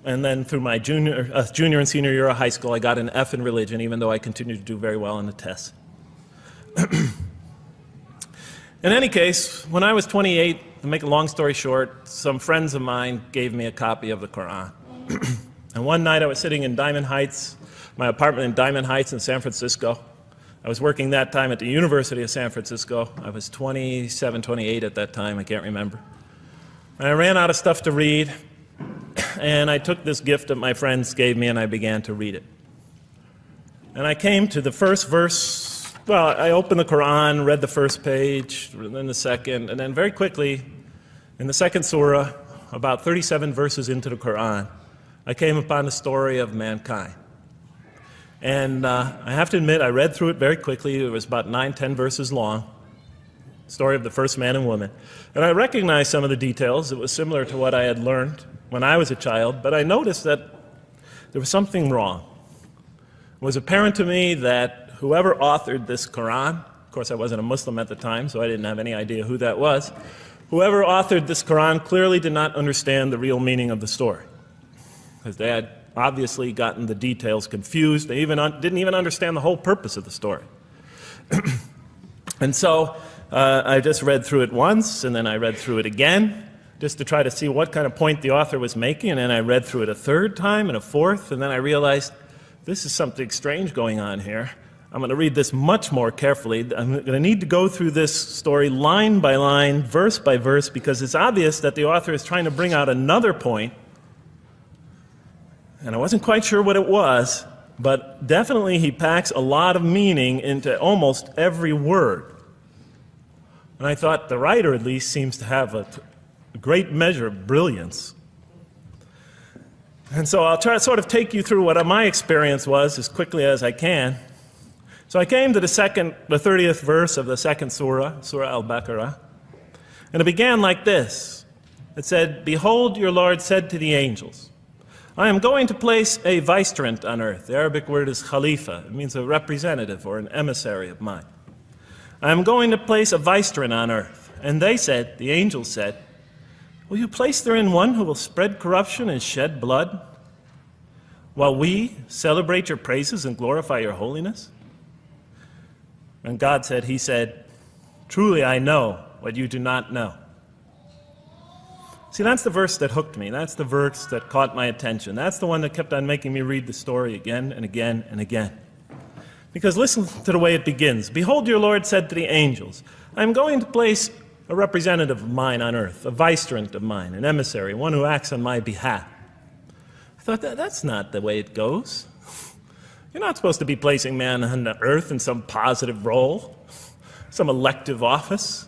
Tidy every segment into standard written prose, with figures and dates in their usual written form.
And then through my junior and senior year of high school, I got an F in religion, even though I continued to do very well on the tests. In any case, when I was 28, to make a long story short, some friends of mine gave me a copy of the Quran. And one night I was sitting in Diamond Heights, my apartment in Diamond Heights in San Francisco. I was working that time at the University of San Francisco. I was 27, 28 at that time, I can't remember. And I ran out of stuff to read, and I took this gift that my friends gave me and I began to read it. And I came to the first verse. Well, I opened the Quran, read the first page, then the second, and then very quickly, in the second surah, about 37 verses into the Quran, I came upon the story of mankind. And I have to admit, I read through it very quickly. It was about 9, 10 verses long, story of the first man and woman. And I recognized some of the details. It was similar to what I had learned when I was a child, but I noticed that there was something wrong. It was apparent to me that whoever authored this Quran, of course I wasn't a Muslim at the time, so I didn't have any idea who that was, whoever authored this Quran clearly did not understand the real meaning of the story, because they had obviously gotten the details confused. They didn't even understand the whole purpose of the story. And so I just read through it once, and then I read through it again, just to try to see what kind of point the author was making, and then I read through it a third time and a fourth, and then I realized this is something strange going on here. I'm going to read this much more carefully. I'm going to need to go through this story line by line, verse by verse, because it's obvious that the author is trying to bring out another point. And I wasn't quite sure what it was, but definitely he packs a lot of meaning into almost every word. And I thought the writer at least seems to have a great measure of brilliance. And so I'll try to sort of take you through what my experience was as quickly as I can. So I came to the 30th verse of the second surah, Surah Al-Baqarah, and it began like this. It said, "Behold, your Lord said to the angels, I am going to place a vicegerent on earth." The Arabic word is khalifa. It means a representative or an emissary of mine. "I am going to place a vicegerent on earth." And they said, the angels said, "Will you place therein one who will spread corruption and shed blood, while we celebrate your praises and glorify your holiness?" And God said, he said, "Truly I know what you do not know." See, that's the verse that hooked me. That's the verse that caught my attention. That's the one that kept on making me read the story again and again and again. Because listen to the way it begins. "Behold, your Lord said to the angels, I am going to place a representative of mine on earth, a vicegerent of mine, an emissary, one who acts on my behalf." I thought, that's not the way it goes. You're not supposed to be placing man on the earth in some positive role, some elective office.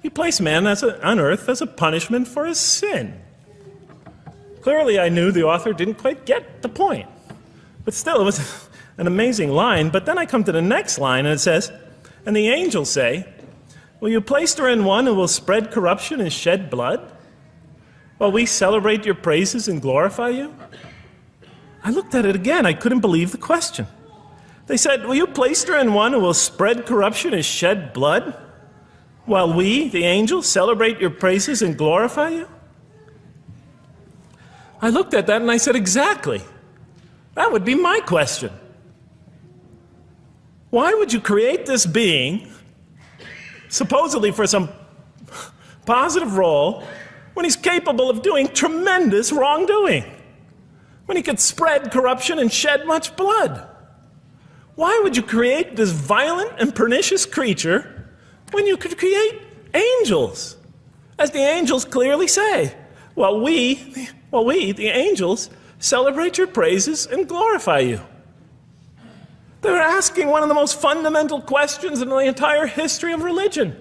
You place man on earth as a punishment for his sin. Clearly, I knew the author didn't quite get the point. But still, it was an amazing line. But then I come to the next line, and it says, "And the angels say, will you place therein one who will spread corruption and shed blood, while we celebrate your praises and glorify you?" I looked at it again. I couldn't believe the question. They said, "Will you place therein one who will spread corruption and shed blood, while we, the angels, celebrate your praises and glorify you?" I looked at that and I said, exactly. That would be my question. Why would you create this being, supposedly for some positive role, when he's capable of doing tremendous wrongdoing? When he could spread corruption and shed much blood? Why would you create this violent and pernicious creature when you could create angels? As the angels clearly say, while we, the angels, celebrate your praises and glorify you. They were asking one of the most fundamental questions in the entire history of religion.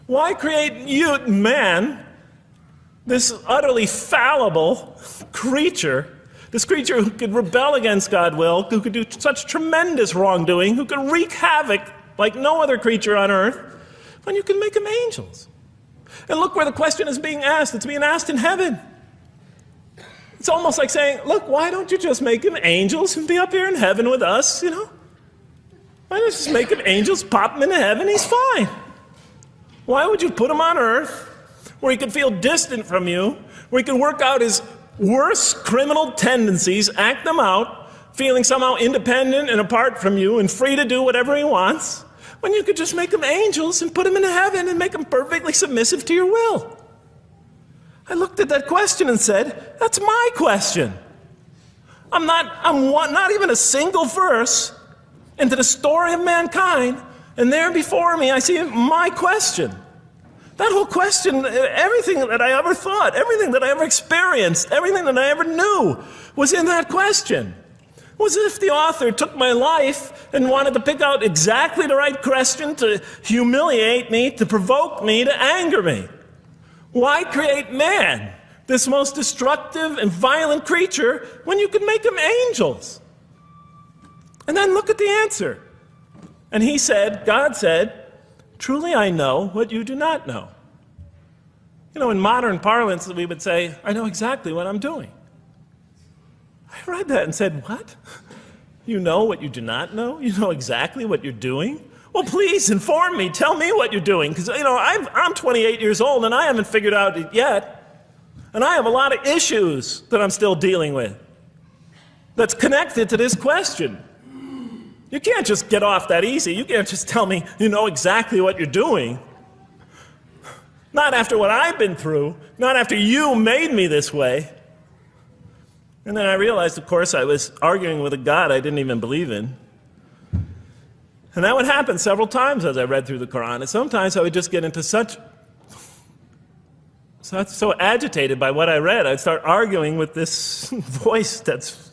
Why create you, man, this utterly fallible creature, this creature who could rebel against God's will, who could do such tremendous wrongdoing, who could wreak havoc like no other creature on earth, when you can make them angels? And look where the question is being asked. It's being asked in heaven. It's almost like saying, look, why don't you just make them angels and be up here in heaven with us, you know? Why don't you just make them angels, pop them into heaven, he's fine. Why would you put him on earth, where he could feel distant from you, where he could work out his worse criminal tendencies, act them out, feeling somehow independent and apart from you and free to do whatever he wants, when you could just make them angels and put them into heaven and make them perfectly submissive to your will? I looked at that question and said, that's my question. I'm not even a single verse into the story of mankind, and there before me I see my question. That whole question, everything that I ever thought, everything that I ever experienced, everything that I ever knew was in that question. It was as if the author took my life and wanted to pick out exactly the right question to humiliate me, to provoke me, to anger me. Why create man, this most destructive and violent creature, when you could make them angels? And then look at the answer. And he said, God said, truly I know what you do not know. You know, in modern parlance, we would say, I know exactly what I'm doing. I read that and said, what? You know what you do not know? You know exactly what you're doing? Well, please inform me. Tell me what you're doing. Because, you know, I'm 28 years old and I haven't figured out it yet. And I have a lot of issues that I'm still dealing with that's connected to this question. You can't just get off that easy. You can't just tell me you know exactly what you're doing. Not after what I've been through. Not after you made me this way. And then I realized, of course, I was arguing with a God I didn't even believe in. And that would happen several times as I read through the Quran. And sometimes I would just get into so agitated by what I read, I'd start arguing with this voice that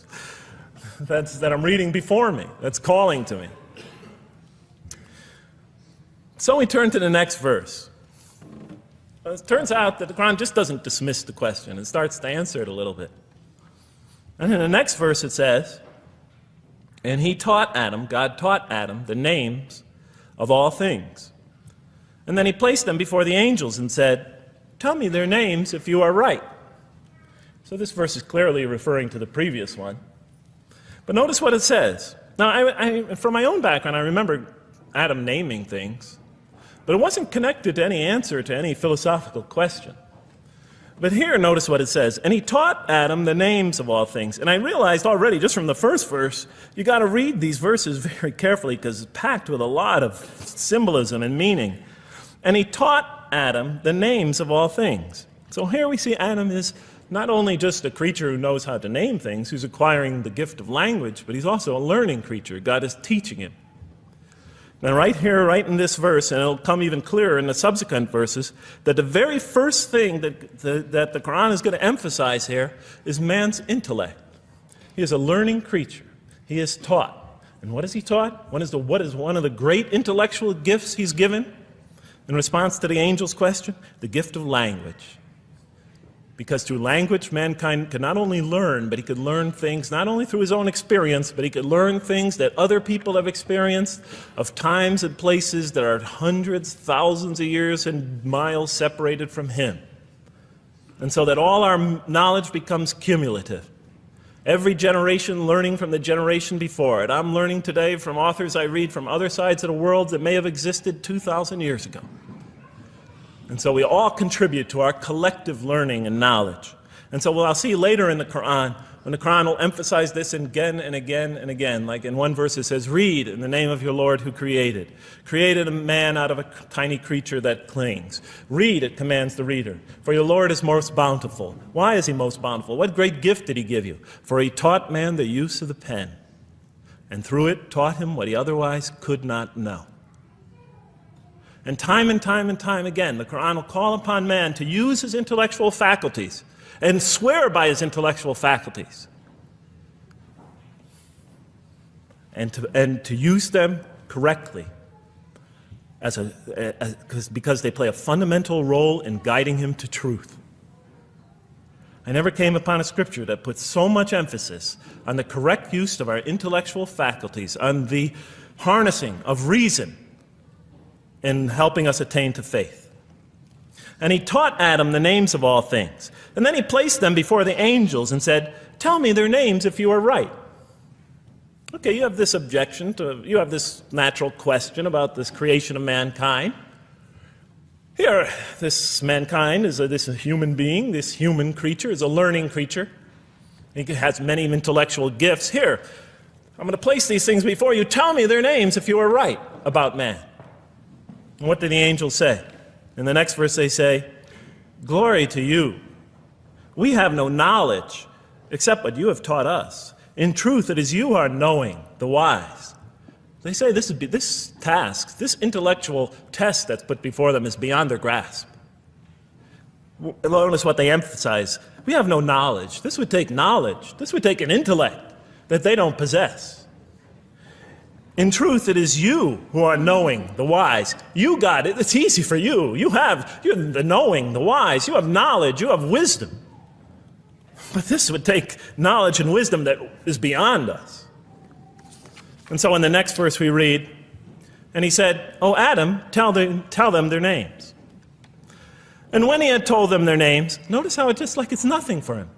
I'm reading before me, that's calling to me. So we turn to the next verse. It turns out that the Quran just doesn't dismiss the question. It starts to answer it a little bit. And in the next verse it says, and he taught Adam, God taught Adam, the names of all things. And then he placed them before the angels and said, tell me their names if you are right. So this verse is clearly referring to the previous one. But notice what it says. Now, from my own background, I remember Adam naming things, but it wasn't connected to any answer to any philosophical question. But here, notice what it says. And he taught Adam the names of all things. And I realized already, just from the first verse, you got to read these verses very carefully because it's packed with a lot of symbolism and meaning. And he taught Adam the names of all things. So here we see Adam is not only just a creature who knows how to name things, who's acquiring the gift of language, but he's also a learning creature. God is teaching him. Now right here, right in this verse, and it'll come even clearer in the subsequent verses, that the very first thing that the Quran is going to emphasize here is man's intellect. He is a learning creature. He is taught. And what is he taught? What is one of the great intellectual gifts he's given? In response to the angel's question, the gift of language. Because through language, mankind could not only learn, but he could learn things not only through his own experience, but he could learn things that other people have experienced of times and places that are hundreds, thousands of years and miles separated from him. And so that all our knowledge becomes cumulative. Every generation learning from the generation before it. I'm learning today from authors I read from other sides of the world that may have existed 2,000 years ago. And so we all contribute to our collective learning and knowledge. And so what I'll see later in the Quran, when the Quran will emphasize this again and again and again. Like in one verse it says, read in the name of your Lord who created. Created a man out of a tiny creature that clings. Read, it commands the reader. For your Lord is most bountiful. Why is he most bountiful? What great gift did he give you? For he taught man the use of the pen. And through it taught him what he otherwise could not know. And time again, the Quran will call upon man to use his intellectual faculties and swear by his intellectual faculties. And to use them correctly because they play a fundamental role in guiding him to truth. I never came upon a scripture that puts so much emphasis on the correct use of our intellectual faculties, on the harnessing of reason in helping us attain to faith. And he taught Adam the names of all things. And then he placed them before the angels and said, tell me their names if you are right. Okay, you have this objection, you have this natural question about this creation of mankind. Here, this mankind is this human being, this human creature is a learning creature. He has many intellectual gifts. Here, I'm going to place these things before you. Tell me their names if you are right about man. And what do the angels say? In the next verse they say, "Glory to you. We have no knowledge except what you have taught us. In truth, it is you who are knowing, the wise." They say this task, this intellectual test that's put before them is beyond their grasp. Notice what they emphasize. We have no knowledge. This would take knowledge. This would take an intellect that they don't possess. In truth, it is you who are knowing, the wise. You got it. It's easy for you. You're the knowing, the wise. You have knowledge. You have wisdom. But this would take knowledge and wisdom that is beyond us. And so in the next verse we read, and he said, "O Adam, tell them their names." And when he had told them their names, notice how it's just like it's nothing for him.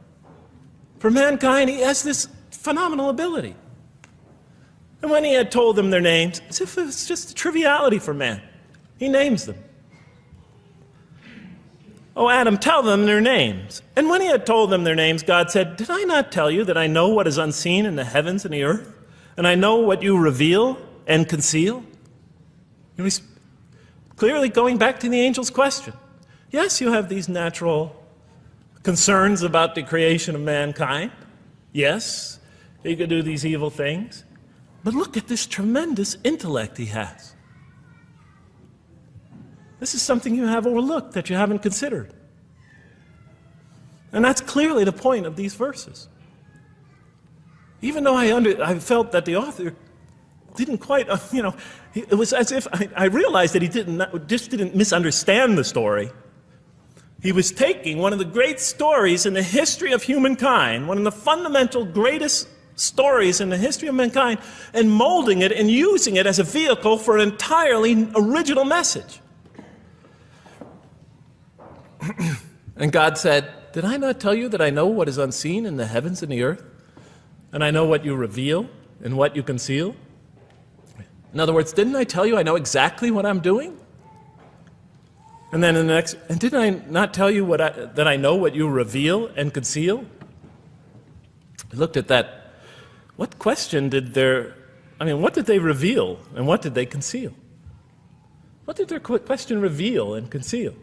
For mankind, he has this phenomenal ability. And when he had told them their names, as if it was just a triviality for man, he names them. "O Adam, tell them their names." And when he had told them their names, God said, "Did I not tell you that I know what is unseen in the heavens and the earth? And I know what you reveal and conceal?" He's clearly going back to the angel's question. Yes, you have these natural concerns about the creation of mankind. Yes, he could do these evil things. But look at this tremendous intellect he has. This is something you have overlooked, that you haven't considered. And that's clearly the point of these verses. Even though I felt that the author didn't quite, it was as if I realized that he didn't misunderstand the story. He was taking one of the great stories in the history of humankind, one of the fundamental greatest stories in the history of mankind, and molding it and using it as a vehicle for an entirely original message. And God said, "Did I not tell you that I know what is unseen in the heavens and the earth? And I know what you reveal and what you conceal?" In other words, didn't I tell you I know exactly what I'm doing? And then in the next, and didn't I not tell you that I know what you reveal and conceal? I looked at that. What question what did they reveal and what did they conceal? What did their question reveal and conceal?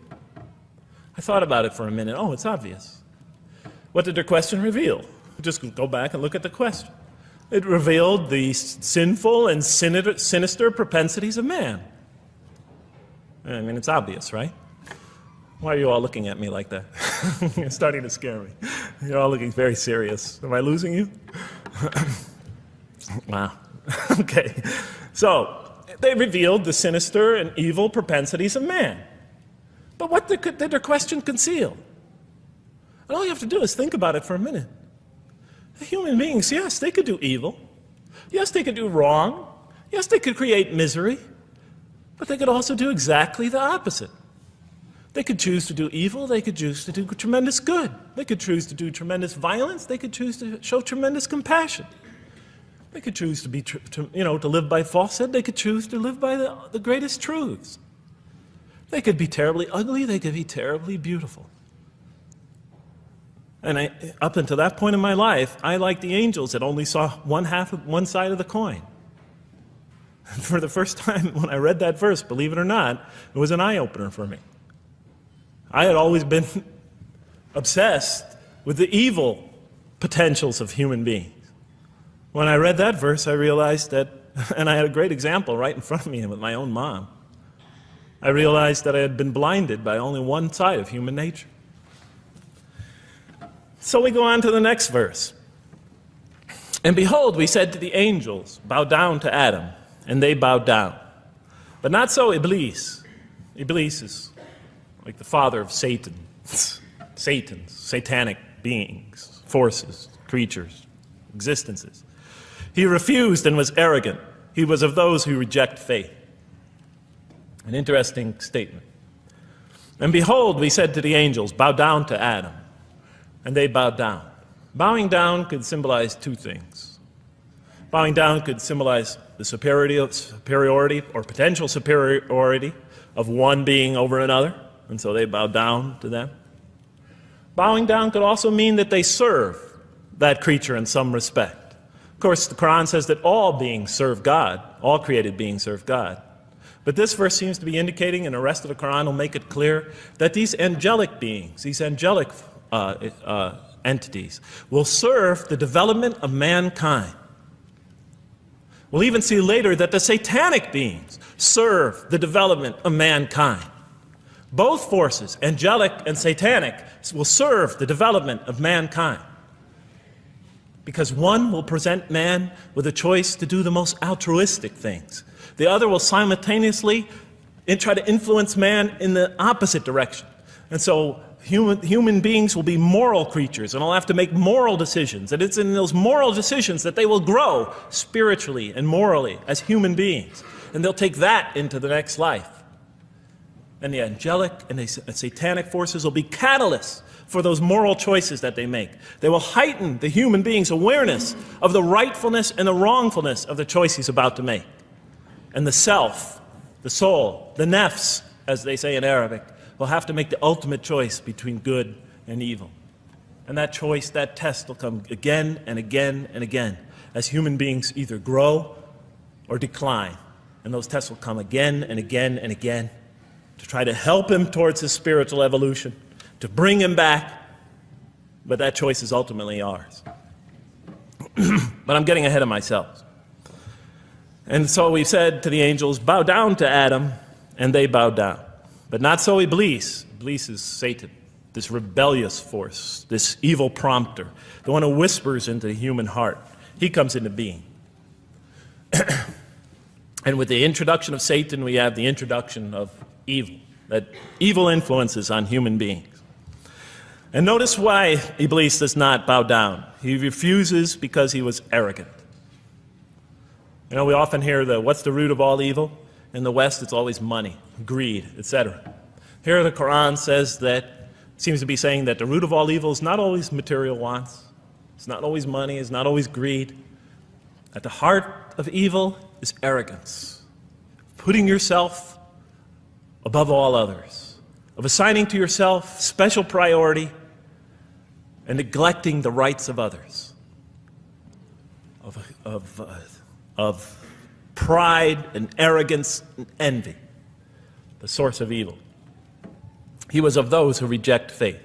I thought about it for a minute. Oh, it's obvious. What did their question reveal? Just go back and look at the question. It revealed the sinful and sinister propensities of man. I mean, it's obvious, right? Why are you all looking at me like that? You're starting to scare me. You're all looking very serious. Am I losing you? Wow. Okay. So, they revealed the sinister and evil propensities of man. But what did their question conceal? And all you have to do is think about it for a minute. Human beings, yes, they could do evil. Yes, they could do wrong. Yes, they could create misery. But they could also do exactly the opposite. They could choose to do evil. They could choose to do tremendous good. They could choose to do tremendous violence. They could choose to show tremendous compassion. They could choose to live by falsehood. They could choose to live by the greatest truths. They could be terribly ugly. They could be terribly beautiful. And up until that point in my life, I, like the angels, that only saw one side of the coin. And for the first time when I read that verse, believe it or not, it was an eye-opener for me. I had always been obsessed with the evil potentials of human beings. When I read that verse, I realized that, and I had a great example right in front of me with my own mom, I realized that I had been blinded by only one side of human nature. So we go on to the next verse. "And behold, we said to the angels, bow down to Adam, and they bowed down. But not so Iblis." Iblis is like the father of Satan. Satan's satanic beings, forces, creatures, existences. "He refused and was arrogant. He was of those who reject faith." An interesting statement. "And behold, we said to the angels, bow down to Adam. And they bowed down." Bowing down could symbolize two things. Bowing down could symbolize the superiority or potential superiority of one being over another. and so they bow down to them. Bowing down could also mean that they serve that creature in some respect. Of course, the Quran says that all beings serve God, all created beings serve God. But this verse seems to be indicating, and the rest of the Quran will make it clear, that these angelic beings, these angelic entities, will serve the development of mankind. We'll even see later that the satanic beings serve the development of mankind. Both forces, angelic and satanic, will serve the development of mankind. Because one will present man with a choice to do the most altruistic things. The other will simultaneously try to influence man in the opposite direction. And so human beings will be moral creatures, and they'll have to make moral decisions. And it's in those moral decisions that they will grow spiritually and morally as human beings. And they'll take that into the next life. And the angelic and the satanic forces will be catalysts for those moral choices that they make. They will heighten the human being's awareness of the rightfulness and the wrongfulness of the choice he's about to make. And the self, the soul, the nafs, as they say in Arabic, will have to make the ultimate choice between good and evil. And that choice, that test will come again and again and again as human beings either grow or decline. And those tests will come again and again and again to try to help him towards his spiritual evolution, to bring him back, but that choice is ultimately ours. But I'm getting ahead of myself. And so we said to the angels, bow down to Adam, and they bowed down. But not so Iblis. Iblis is Satan, this rebellious force, this evil prompter, the one who whispers into the human heart. He comes into being. And with the introduction of Satan, we have the introduction of evil, that evil influences on human beings. And notice why Iblis does not bow down. He refuses because he was arrogant. You know, we often hear what's the root of all evil? In the West, it's always money, greed, etc. Here the Quran says that, seems to be saying that the root of all evil is not always material wants. It's not always money, it's not always greed. At the heart of evil is arrogance. Putting yourself above all others. Of assigning to yourself special priority and neglecting the rights of others. Of pride and arrogance and envy, the source of evil. He was of those who reject faith.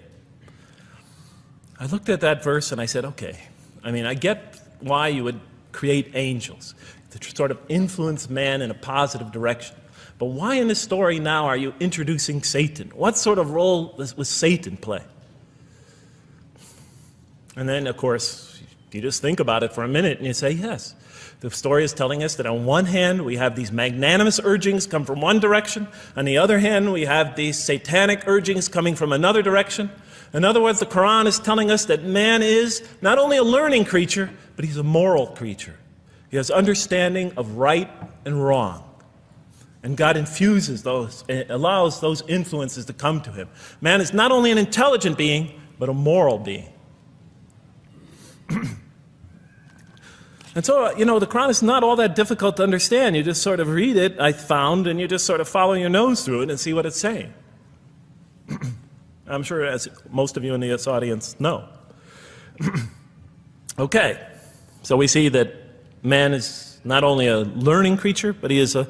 I looked at that verse and I said, okay, I get why you would create angels to sort of influence man in a positive direction. But why in this story now are you introducing Satan? What sort of role was Satan play? And then, of course, you just think about it for a minute and you say, yes. The story is telling us that on one hand, we have these magnanimous urgings come from one direction. On the other hand, we have these satanic urgings coming from another direction. In other words, the Quran is telling us that man is not only a learning creature, but he's a moral creature. He has understanding of right and wrong. And God infuses those, allows those influences to come to him. Man is not only an intelligent being, but a moral being. And so, the Quran is not all that difficult to understand. You just sort of read it, I found, and you just sort of follow your nose through it and see what it's saying. I'm sure as most of you in this audience know. Okay, so we see that man is not only a learning creature, but he is a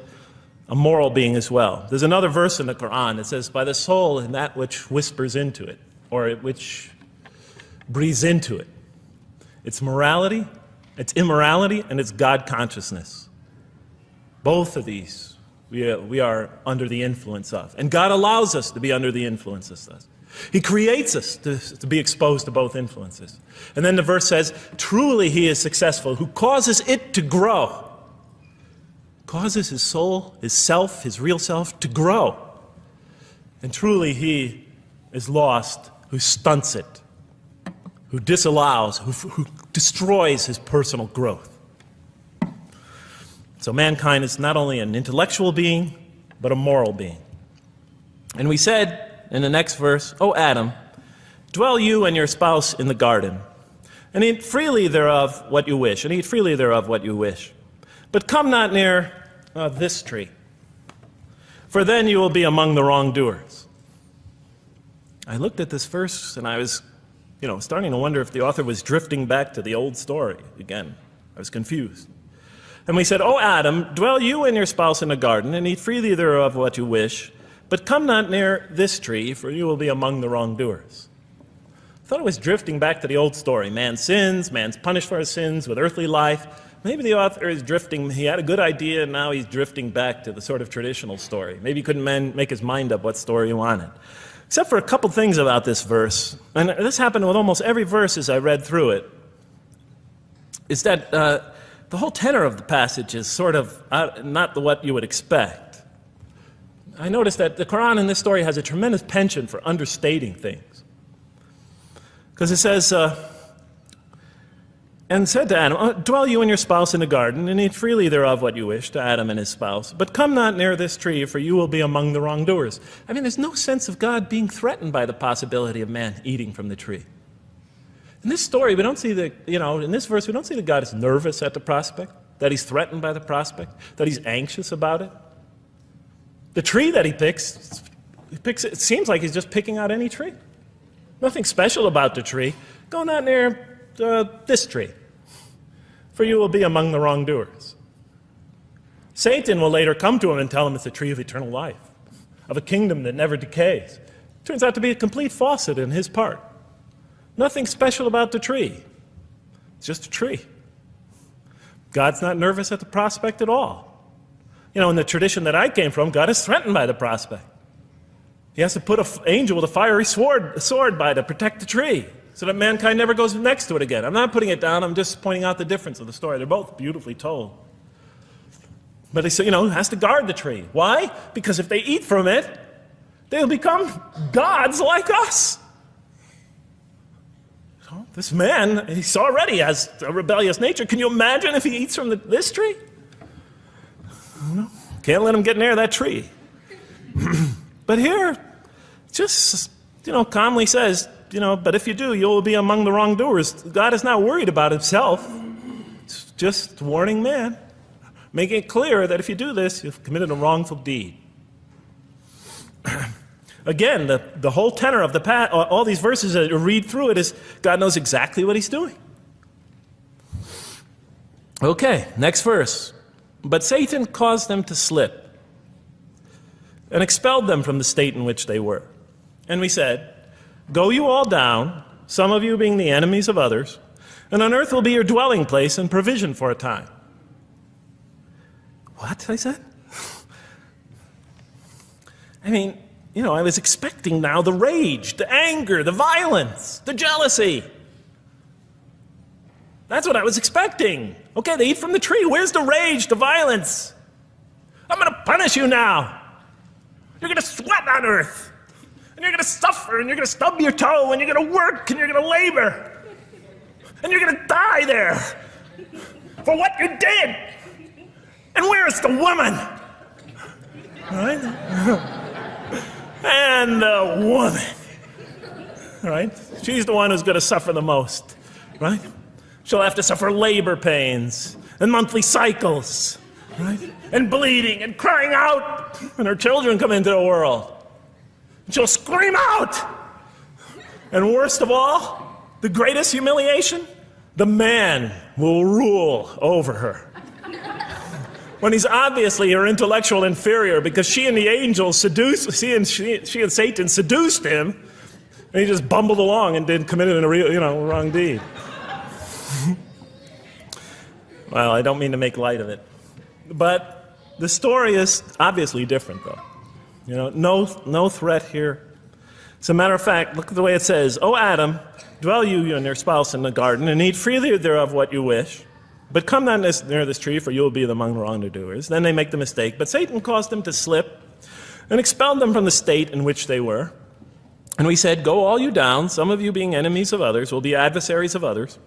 moral being as well. There's another verse in the Quran that says, by the soul and that which whispers into it, or which breathes into it. It's morality, it's immorality, and it's God consciousness. Both of these we are under the influence of. And God allows us to be under the influences of us. He creates us to be exposed to both influences. And then the verse says, truly he is successful, who causes it to grow. Causes his soul, his self, his real self to grow. And truly he is lost who stunts it, who disallows, who destroys his personal growth. So mankind is not only an intellectual being, but a moral being. And we said in the next verse, O Adam, dwell you and your spouse in the garden, and eat freely thereof what you wish, But come not near this tree, for then you will be among the wrongdoers. I looked at this verse and I was, starting to wonder if the author was drifting back to the old story again. I was confused. And we said, "O Adam, dwell you and your spouse in the garden, and eat freely thereof what you wish, but come not near this tree, for you will be among the wrongdoers." I thought it was drifting back to the old story. Man sins, man's punished for his sins with earthly life. Maybe the author is drifting, he had a good idea, and now he's drifting back to the sort of traditional story. Maybe he couldn't make his mind up what story he wanted. Except for a couple things about this verse, and this happened with almost every verse as I read through it, is that the whole tenor of the passage is sort of not what you would expect. I noticed that the Quran in this story has a tremendous penchant for understating things. Because it says, "And said to Adam, dwell you and your spouse in the garden, and eat freely thereof what you wish," to Adam and his spouse. "But come not near this tree, for you will be among the wrongdoers." I mean, there's no sense of God being threatened by the possibility of man eating from the tree. In this story, we don't see in this verse, we don't see that God is nervous at the prospect, that he's threatened by the prospect, that he's anxious about it. The tree that he picks, it seems like he's just picking out any tree. Nothing special about the tree. Go not near this tree, for you will be among the wrongdoers. Satan will later come to him and tell him it's a tree of eternal life, of a kingdom that never decays. Turns out to be a complete falsehood in his part. Nothing special about the tree. It's just a tree. God's not nervous at the prospect at all. In the tradition that I came from, God is threatened by the prospect. He has to put an angel with a fiery sword by to protect the tree, so that mankind never goes next to it again. I'm not putting it down, I'm just pointing out the difference of the story. They're both beautifully told. But he has to guard the tree. Why? Because if they eat from it, they'll become gods like us. This man, he already has a rebellious nature. Can you imagine if he eats from this tree? Can't let him get near that tree. But here, just, calmly says, but if you do, you will be among the wrongdoers. God is not worried about himself. It's just warning man, making it clear that if you do this, you've committed a wrongful deed. Again, the whole tenor of all these verses that you read through it is God knows exactly what he's doing. Okay, next verse. "But Satan caused them to slip and expelled them from the state in which they were. And we said, go you all down, some of you being the enemies of others, and on earth will be your dwelling place and provision for a time." What? I said? I mean, I was expecting now the rage, the anger, the violence, the jealousy. That's what I was expecting. Okay, they eat from the tree. Where's the rage, the violence? I'm going to punish you now. You're going to sweat on earth. And you're going to suffer, and you're going to stub your toe, and you're going to work, and you're going to labor. And you're going to die there for what you did. And where is the woman? Right? And the woman, right? She's the one who's going to suffer the most, right? She'll have to suffer labor pains and monthly cycles, right? And bleeding and crying out when her children come into the world. And she'll scream out. And worst of all, the greatest humiliation, the man will rule over her. When he's obviously her intellectual inferior, because she and the angels she and Satan seduced him, and he just bumbled along and committed a real, wrong deed. Well, I don't mean to make light of it, but the story is obviously different, though. No threat here. As a matter of fact, look at the way it says, "O Adam, dwell you and your spouse in the garden, and eat freely thereof what you wish. But come not near this tree, for you will be among the wrongdoers." Then they make the mistake. "But Satan caused them to slip and expelled them from the state in which they were. And we said, go all you down, some of you being enemies of others, will be adversaries of others.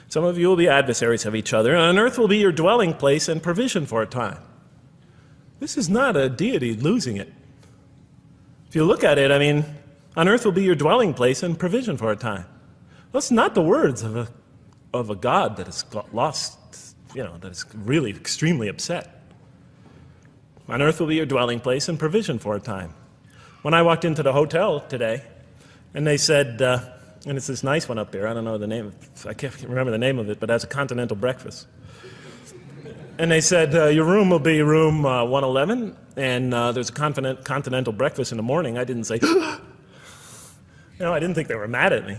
Some of you will be adversaries of each other, and on earth will be your dwelling place and provision for a time." This is not a deity losing it. If you look at it, on earth will be your dwelling place and provision for a time. That's not the words of a God that has got lost, that is really extremely upset. On earth will be your dwelling place and provision for a time. When I walked into the hotel today, And they said, and it's this nice one up here, I don't know the name, I can't remember the name of it, but it has a continental breakfast. And they said, your room will be room 111, and there's a continental breakfast in the morning. I didn't say, I didn't think they were mad at me.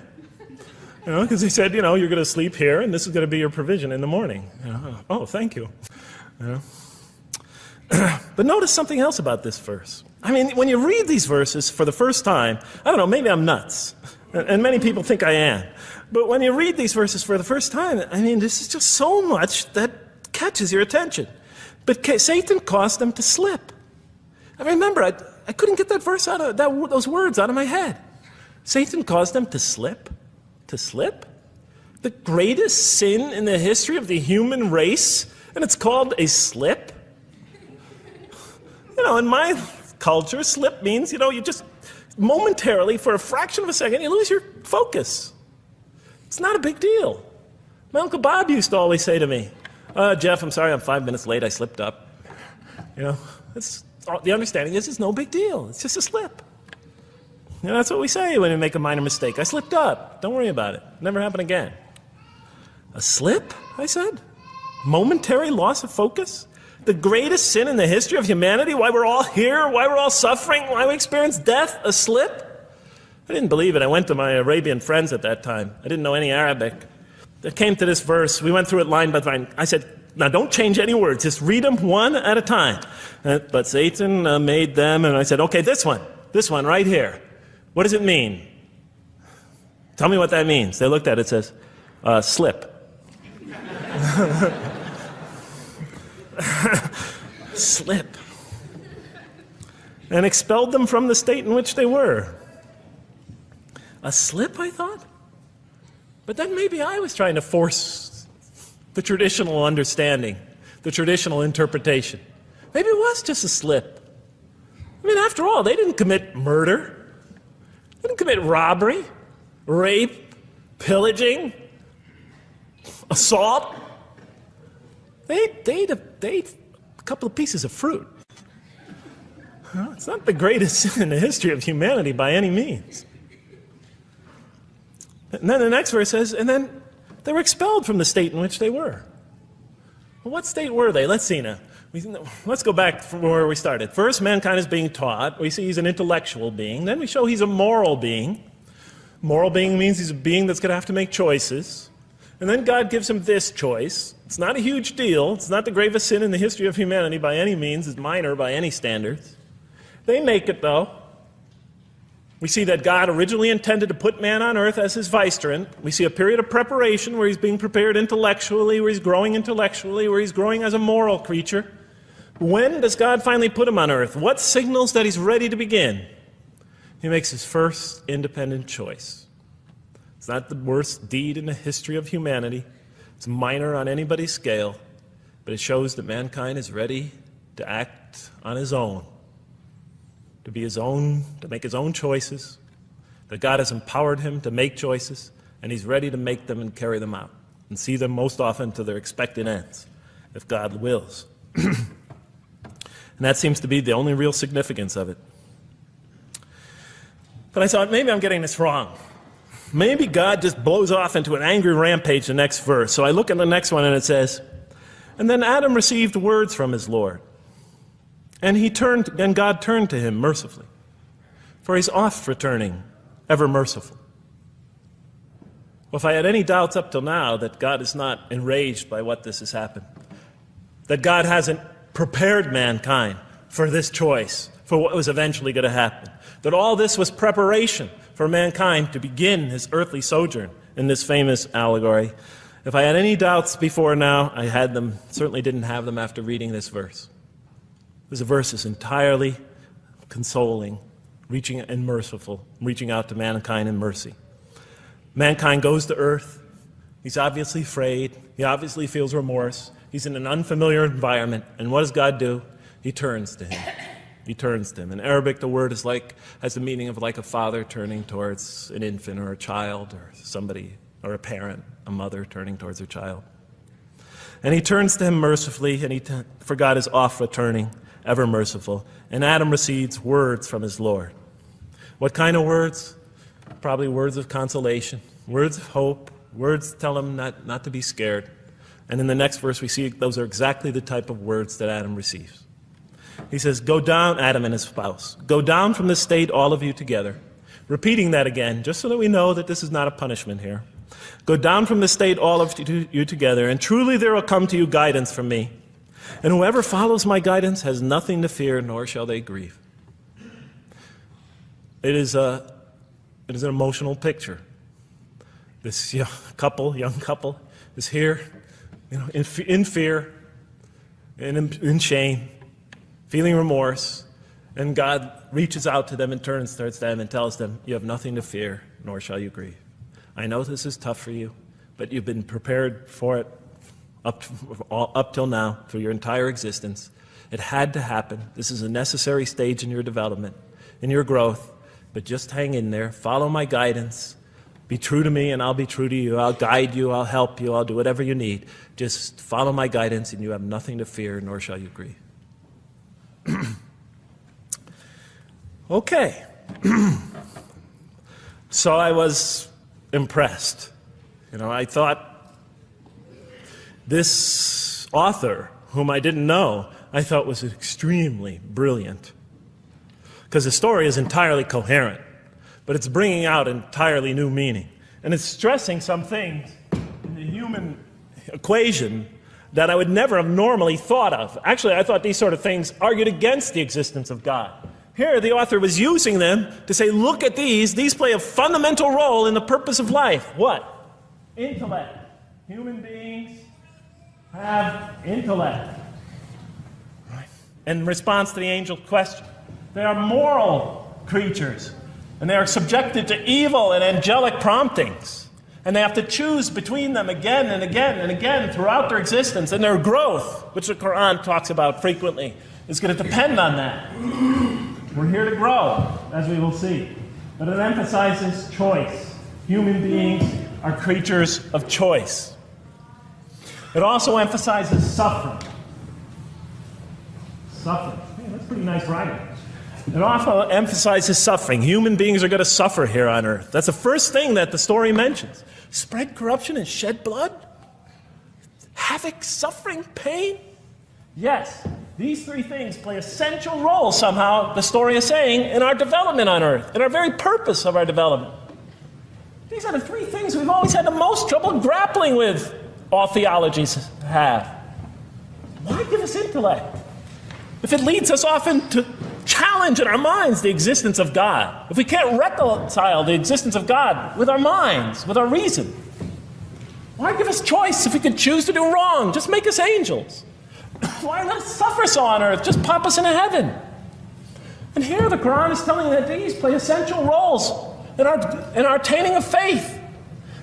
Because they said, you're going to sleep here, and this is going to be your provision in the morning. Oh, thank you. But notice something else about this verse. I mean, when you read these verses for the first time, I don't know, maybe I'm nuts, and many people think I am. But when you read these verses for the first time, I mean, this is just so much that catches your attention. But Satan caused them to slip. I remember, I couldn't get that verse out of those words out of my head. Satan caused them to slip. To slip? The greatest sin in the history of the human race, and it's called a slip? In my culture, slip means, you just momentarily, for a fraction of a second, you lose your focus. It's not a big deal. My Uncle Bob used to always say to me, Jeff, I'm sorry I'm 5 minutes late, I slipped up. The understanding is it's no big deal. It's just a slip. That's what we say when we make a minor mistake. I slipped up. Don't worry about it. Never happen again. A slip, I said? Momentary loss of focus? The greatest sin in the history of humanity? Why we're all here? Why we're all suffering? Why we experience death? A slip? I didn't believe it. I went to my Arabian friends at that time. I didn't know any Arabic. They came to this verse. We went through it line by line. I said, now don't change any words. Just read them one at a time. But Satan made them, and I said, okay, this one right here. What does it mean? Tell me what that means. They looked at it, it says, slip. Slip. And expelled them from the state in which they were. A slip, I thought? But then maybe I was trying to force the traditional understanding, the traditional interpretation. Maybe it was just a slip. I mean, after all, they didn't commit murder. They didn't commit robbery, rape, pillaging, assault. They ate a couple of pieces of fruit. It's not the greatest sin in the history of humanity by any means. And then the next verse says, and then they were expelled from the state in which they were. Well, what state were they? Let's see now. Let's go back from where we started. First, mankind is being taught. We see he's an intellectual being. Then we show he's a moral being. Moral being means he's a being that's going to have to make choices. And then God gives him this choice. It's not a huge deal. It's not the gravest sin in the history of humanity by any means. It's minor by any standards. They make it, though. We see that God originally intended to put man on earth as his vicegerent. We see a period of preparation where he's being prepared intellectually, where he's growing as a moral creature. When does God finally put him on earth? What signals that he's ready to begin? He makes his first independent choice. It's not the worst deed in the history of humanity. It's minor on anybody's scale, but it shows that mankind is ready to act on his own, to be his own, to make his own choices, that God has empowered him to make choices, and he's ready to make them and carry them out, and see them most often to their expected ends, if God wills. And that seems to be the only real significance of it. But I thought, maybe I'm getting this wrong. Maybe God just blows off into an angry rampage the next verse. So I look at the next one and it says, and then Adam received words from his Lord. And God turned to him mercifully, for he's oft returning, ever merciful. Well, if I had any doubts up till now that God is not enraged by what this has happened, that God hasn't prepared mankind for this choice, for what was eventually going to happen, that all this was preparation for mankind to begin his earthly sojourn in this famous allegory. If I had any doubts before now, I had them, certainly didn't have them after reading this verse. This verse is entirely consoling, reaching and merciful, reaching out to mankind in mercy. Mankind goes to earth. He's obviously afraid. He obviously feels remorse. He's in an unfamiliar environment. And what does God do? He turns to him. He turns to him. In Arabic, the word has the meaning of like a father turning towards an infant or a child or somebody, or a parent, a mother turning towards her child. And he turns to him mercifully, and for God is oft returning, ever merciful. And Adam receives words from his Lord. What kind of words? probably words of consolation, words of hope, words to tell him not to be scared. And in the next verse we see those are exactly the type of words that Adam receives. He says, go down, Adam and his spouse, go down from this state, all of you together. Repeating that again, just so that we know that this is not a punishment here. Go down from this state, all of you together, and truly there will come to you guidance from me. And whoever follows my guidance has nothing to fear, nor shall they grieve. It is an emotional picture. This young couple is here, in fear, and in shame, feeling remorse, and God reaches out to them and turns towards them and tells them, you have nothing to fear, nor shall you grieve. I know this is tough for you, but you've been prepared for it up till now, for your entire existence. It had to happen. This is a necessary stage in your development, in your growth, but just hang in there, follow my guidance, be true to me and I'll be true to you, I'll guide you, I'll help you, I'll do whatever you need. Just follow my guidance and you have nothing to fear, nor shall you grieve. Okay. So I was impressed. I thought this author, whom I didn't know, I thought was extremely brilliant. Because the story is entirely coherent, but it's bringing out entirely new meaning. And it's stressing some things in the human equation that I would never have normally thought of. Actually, I thought these sort of things argued against the existence of God. Here, the author was using them to say, look at these. These play a fundamental role in the purpose of life. What? Intellect. Human beings have intellect. Right. In response to the angel's question, they are moral creatures, and they are subjected to evil and angelic promptings. And they have to choose between them again and again and again throughout their existence. And their growth, which the Quran talks about frequently, is going to depend on that. We're here to grow, as we will see. But it emphasizes choice. Human beings are creatures of choice. It also emphasizes suffering. Suffering. Hey, that's pretty nice writing. It also emphasizes suffering. Human beings are going to suffer here on earth. That's the first thing that the story mentions. Spread corruption and shed blood? Havoc, suffering, pain? Yes, these three things play essential roles somehow, the story is saying, in our development on earth, in our very purpose of our development. These are the three things we've always had the most trouble grappling with, all theologies have. Why give us intellect? If it leads us often to challenge in our minds the existence of God, if we can't reconcile the existence of God with our minds, with our reason, why give us choice if we could choose to do wrong? Just make us angels. Why let us suffer so on earth? Just pop us into heaven. And here the Quran is telling that these play essential roles in our attaining of faith.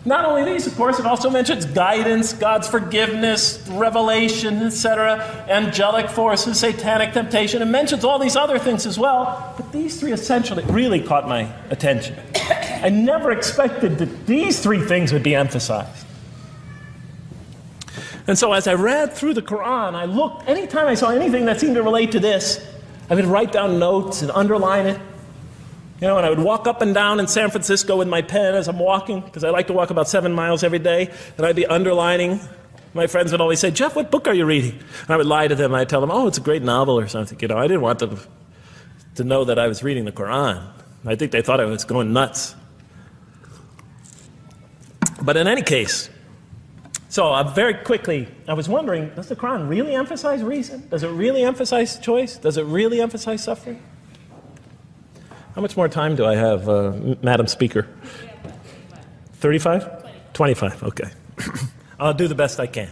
Not only these, of course, it also mentions guidance, God's forgiveness, revelation, etc., angelic forces, satanic temptation. It mentions all these other things as well, but these three essentially really caught my attention. I never expected that these three things would be emphasized. And so as I read through the Quran, I looked, anytime I saw anything that seemed to relate to this, I would write down notes and underline it. And I would walk up and down in San Francisco with my pen as I'm walking, because I like to walk about 7 miles every day, and I'd be underlining. My friends would always say, Jeff, what book are you reading? And I would lie to them. I'd tell them, oh, it's a great novel or something. I didn't want them to know that I was reading the Quran. I think they thought I was going nuts. But in any case, so very quickly, I was wondering, does the Quran really emphasize reason? Does it really emphasize choice? Does it really emphasize suffering? How much more time do I have, Madam Speaker? 35? 25, okay. I'll do the best I can.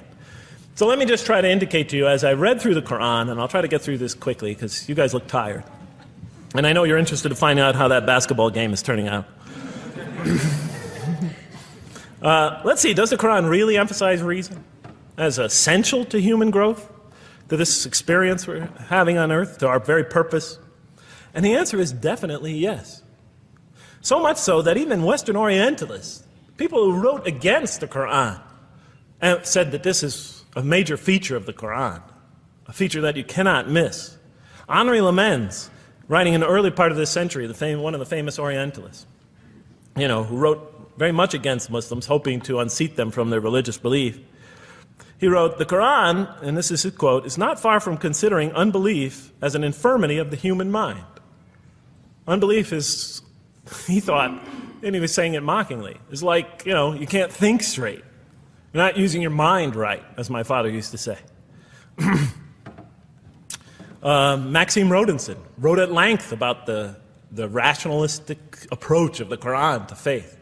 So let me just try to indicate to you, as I read through the Quran, and I'll try to get through this quickly, because you guys look tired. And I know you're interested to find out how that basketball game is turning out. Let's see, does the Quran really emphasize reason as essential to human growth, to this experience we're having on earth, to our very purpose? And the answer is definitely yes. So much so that even Western Orientalists, people who wrote against the Quran, said that this is a major feature of the Quran, a feature that you cannot miss. Henri Lemens, writing in the early part of this century, one of the famous Orientalists, who wrote very much against Muslims, hoping to unseat them from their religious belief. He wrote, "The Quran," and this is his quote, "is not far from considering unbelief as an infirmity of the human mind." Unbelief is, he thought, and he was saying it mockingly, is like, you can't think straight. You're not using your mind right, as my father used to say. Maxime Rodinson wrote at length about the rationalistic approach of the Quran to faith.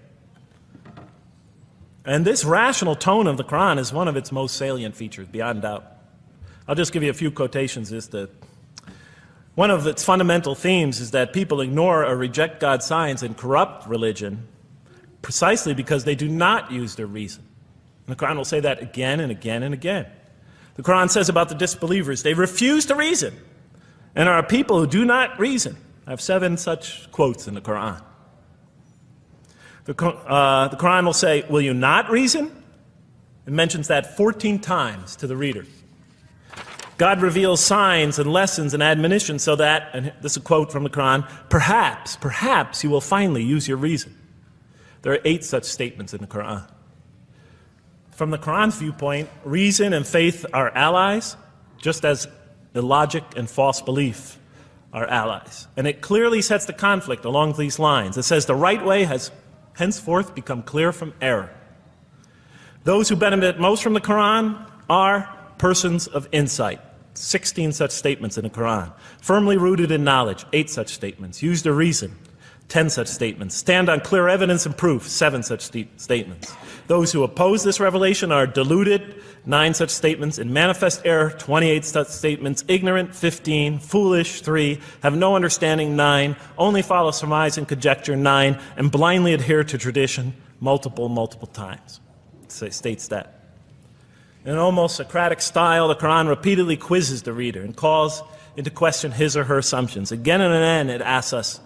And this rational tone of the Quran is one of its most salient features, beyond doubt. I'll just give you a few quotations. One of its fundamental themes is that people ignore or reject God's signs and corrupt religion precisely because they do not use their reason. And the Quran will say that again and again and again. The Quran says about the disbelievers, they refuse to reason and are a people who do not reason. I have 7 such quotes in the Quran. The Quran will say, will you not reason? It mentions that 14 times to the reader. God reveals signs and lessons and admonitions so that, and this is a quote from the Quran, perhaps you will finally use your reason. There are 8 such statements in the Quran. From the Quran's viewpoint, reason and faith are allies, just as illogic and false belief are allies. And it clearly sets the conflict along these lines. It says the right way has henceforth become clear from error. Those who benefit most from the Quran are persons of insight. 16 such statements in the Quran. Firmly rooted in knowledge, 8 such statements. Use their reason, 10 such statements. Stand on clear evidence and proof, 7 such statements. Those who oppose this revelation are deluded, 9 such statements. In manifest error, 28 such statements. Ignorant, 15. Foolish, 3. Have no understanding, 9. Only follow surmise and conjecture, 9. And blindly adhere to tradition, multiple times. It states that. In an almost Socratic style, the Quran repeatedly quizzes the reader and calls into question his or her assumptions. Again and again, it asks us,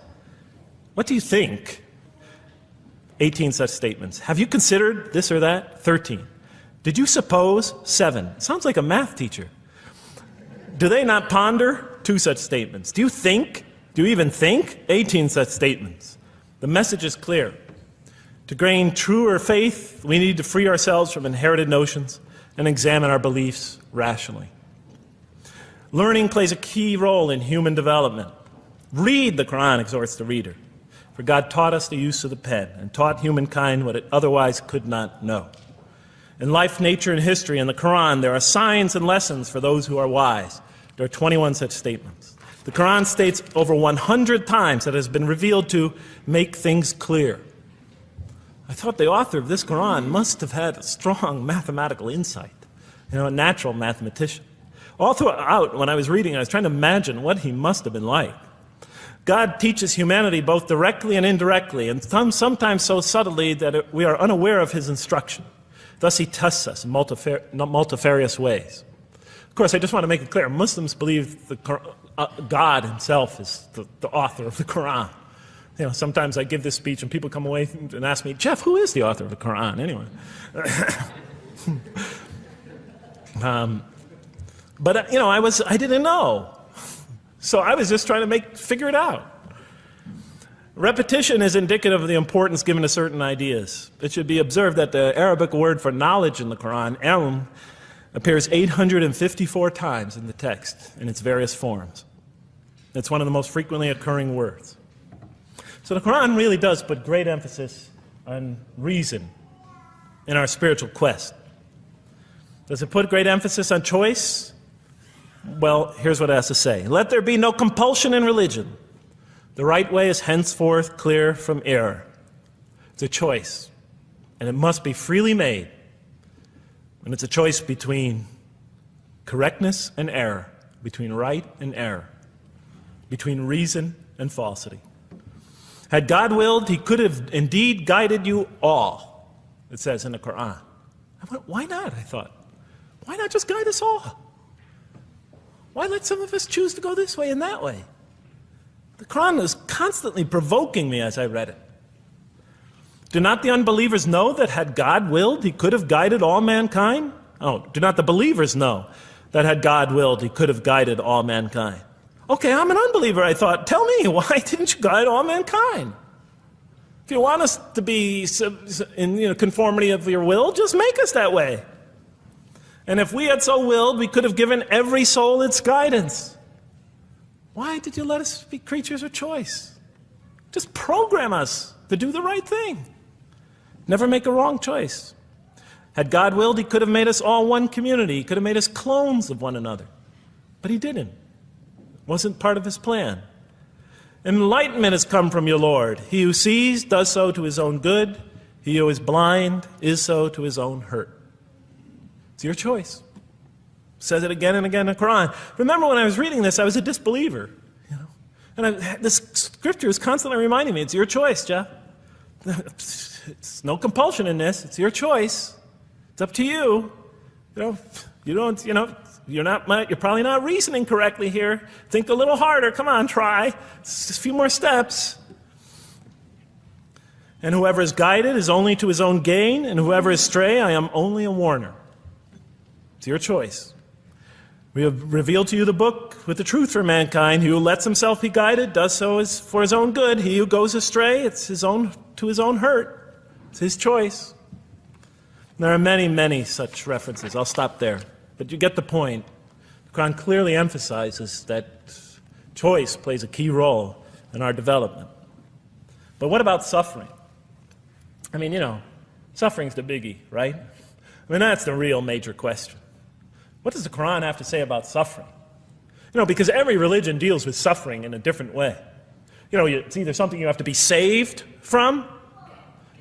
what do you think? 18 such statements. Have you considered this or that? 13. Did you suppose? 7. Sounds like a math teacher. Do they not ponder? 2 such statements. Do you think? Do you even think? 18 such statements. The message is clear. To gain truer faith, we need to free ourselves from inherited notions and examine our beliefs rationally. Learning plays a key role in human development. Read the Quran, exhorts the reader. For God taught us the use of the pen and taught humankind what it otherwise could not know. In life, nature, and history, in the Quran, there are signs and lessons for those who are wise. There are 21 such statements. The Quran states over 100 times that it has been revealed to make things clear. I thought the author of this Quran must have had a strong mathematical insight, a natural mathematician. All throughout, when I was reading, I was trying to imagine what he must have been like. God teaches humanity both directly and indirectly, and sometimes so subtly that we are unaware of his instruction. Thus he tests us in multifarious ways. Of course, I just want to make it clear, Muslims believe God himself is the author of the Quran. Sometimes I give this speech and people come away and ask me, Jeff, who is the author of the Quran anyway? But I didn't know. So I was just trying to figure it out. Repetition is indicative of the importance given to certain ideas. It should be observed that the Arabic word for knowledge in the Quran, ilm, appears 854 times in the text in its various forms. It's one of the most frequently occurring words. So the Quran really does put great emphasis on reason in our spiritual quest. Does it put great emphasis on choice? Well, here's what it has to say. Let there be no compulsion in religion. The right way is henceforth clear from error. It's a choice, and it must be freely made. And it's a choice between correctness and error, between right and error, between reason and falsity. Had God willed, he could have indeed guided you all, it says in the Quran. I went, why not, I thought. Why not just guide us all? Why let some of us choose to go this way and that way? The Quran was constantly provoking me as I read it. Do not the unbelievers know that had God willed, he could have guided all mankind? Oh, do not the believers know that had God willed, he could have guided all mankind? Okay, I'm an unbeliever, I thought. Tell me, why didn't you guide all mankind? If you want us to be in conformity of your will, just make us that way. And if we had so willed, we could have given every soul its guidance. Why did you let us be creatures of choice? Just program us to do the right thing. Never make a wrong choice. Had God willed, he could have made us all one community. He could have made us clones of one another. But he didn't. It wasn't part of his plan. Enlightenment has come from your Lord. He who sees does so to his own good. He who is blind is so to his own hurt. It's your choice. It says it again and again in the Quran. Remember when I was reading this, I was a disbeliever. And this scripture is constantly reminding me, it's your choice, Jeff. It's no compulsion in this. It's your choice. It's up to you. You're probably not reasoning correctly here. Think a little harder. Come on, try. It's just a few more steps. And whoever is guided is only to his own gain, and whoever is stray, I am only a warner. It's your choice. We have revealed to you the book with the truth for mankind. He who lets himself be guided does so for his own good. He who goes astray, it's to his own hurt. It's his choice. There are many, many such references. I'll stop there. But you get the point. The Quran clearly emphasizes that choice plays a key role in our development. But what about suffering? I mean, suffering's the biggie, right? I mean, that's the real major question. What does the Quran have to say about suffering? Because every religion deals with suffering in a different way. It's either something you have to be saved from,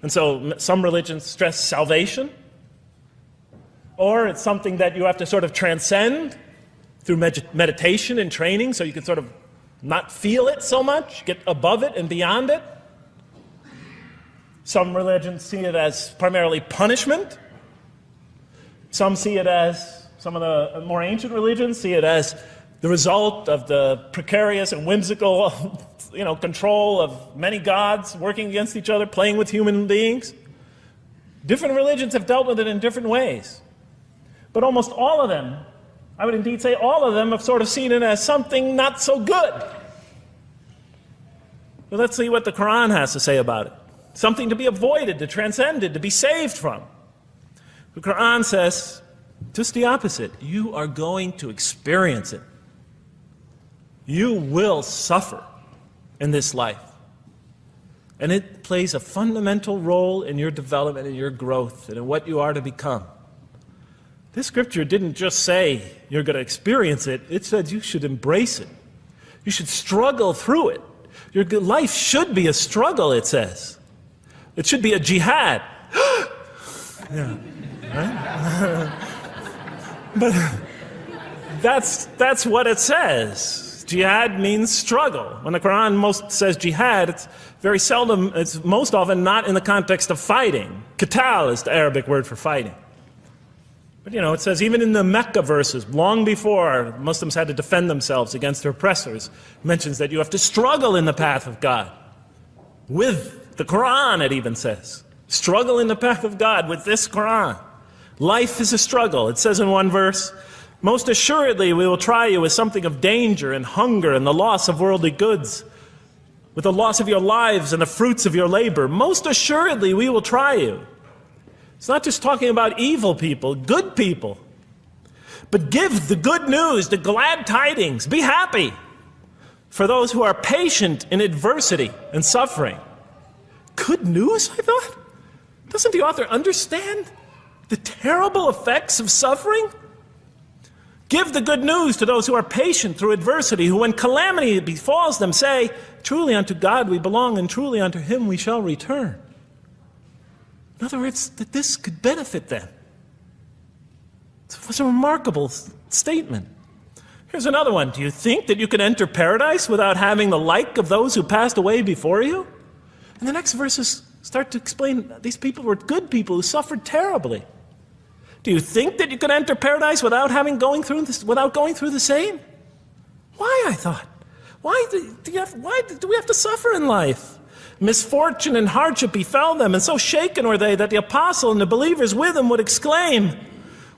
and so some religions stress salvation, or it's something that you have to sort of transcend through meditation and training so you can sort of not feel it so much, get above it and beyond it. Some religions see it as primarily punishment. Some see it as, some of the more ancient religions see it as the result of the precarious and whimsical, control of many gods working against each other, playing with human beings. Different religions have dealt with it in different ways. But almost all of them, I would indeed say all of them, have sort of seen it as something not so good. But let's see what the Quran has to say about it. Something to be avoided, to transcended, to be saved from. The Quran says just the opposite. You are going to experience it. You will suffer in this life. And it plays a fundamental role in your development, in your growth, and in what you are to become. This scripture didn't just say you're going to experience it. It said you should embrace it. You should struggle through it. Your life should be a struggle, it says. It should be a jihad. Yeah, right? But that's what it says. Jihad means struggle. When the Quran most says jihad, it's very seldom, it's most often not in the context of fighting. Qital is the Arabic word for fighting. But it says even in the Mecca verses, long before Muslims had to defend themselves against their oppressors, it mentions that you have to struggle in the path of God. With the Quran, it even says. Struggle in the path of God with this Quran. Life is a struggle. It says in one verse, most assuredly we will try you with something of danger and hunger and the loss of worldly goods, with the loss of your lives and the fruits of your labor. Most assuredly we will try you. It's not just talking about evil people, good people. But give the good news, the glad tidings. Be happy for those who are patient in adversity and suffering. Good news, I thought? Doesn't the author understand the terrible effects of suffering? Give the good news to those who are patient through adversity, who when calamity befalls them say, truly unto God we belong, and truly unto him we shall return. In other words, that this could benefit them. It was a remarkable statement. Here's another one. Do you think that you can enter paradise without having the like of those who passed away before you? And the next verses start to explain these people were good people who suffered terribly. Do you think that you could enter paradise without going through the same? Why, I thought? Why do we have to suffer in life? Misfortune and hardship befell them, and so shaken were they that the apostle and the believers with him would exclaim,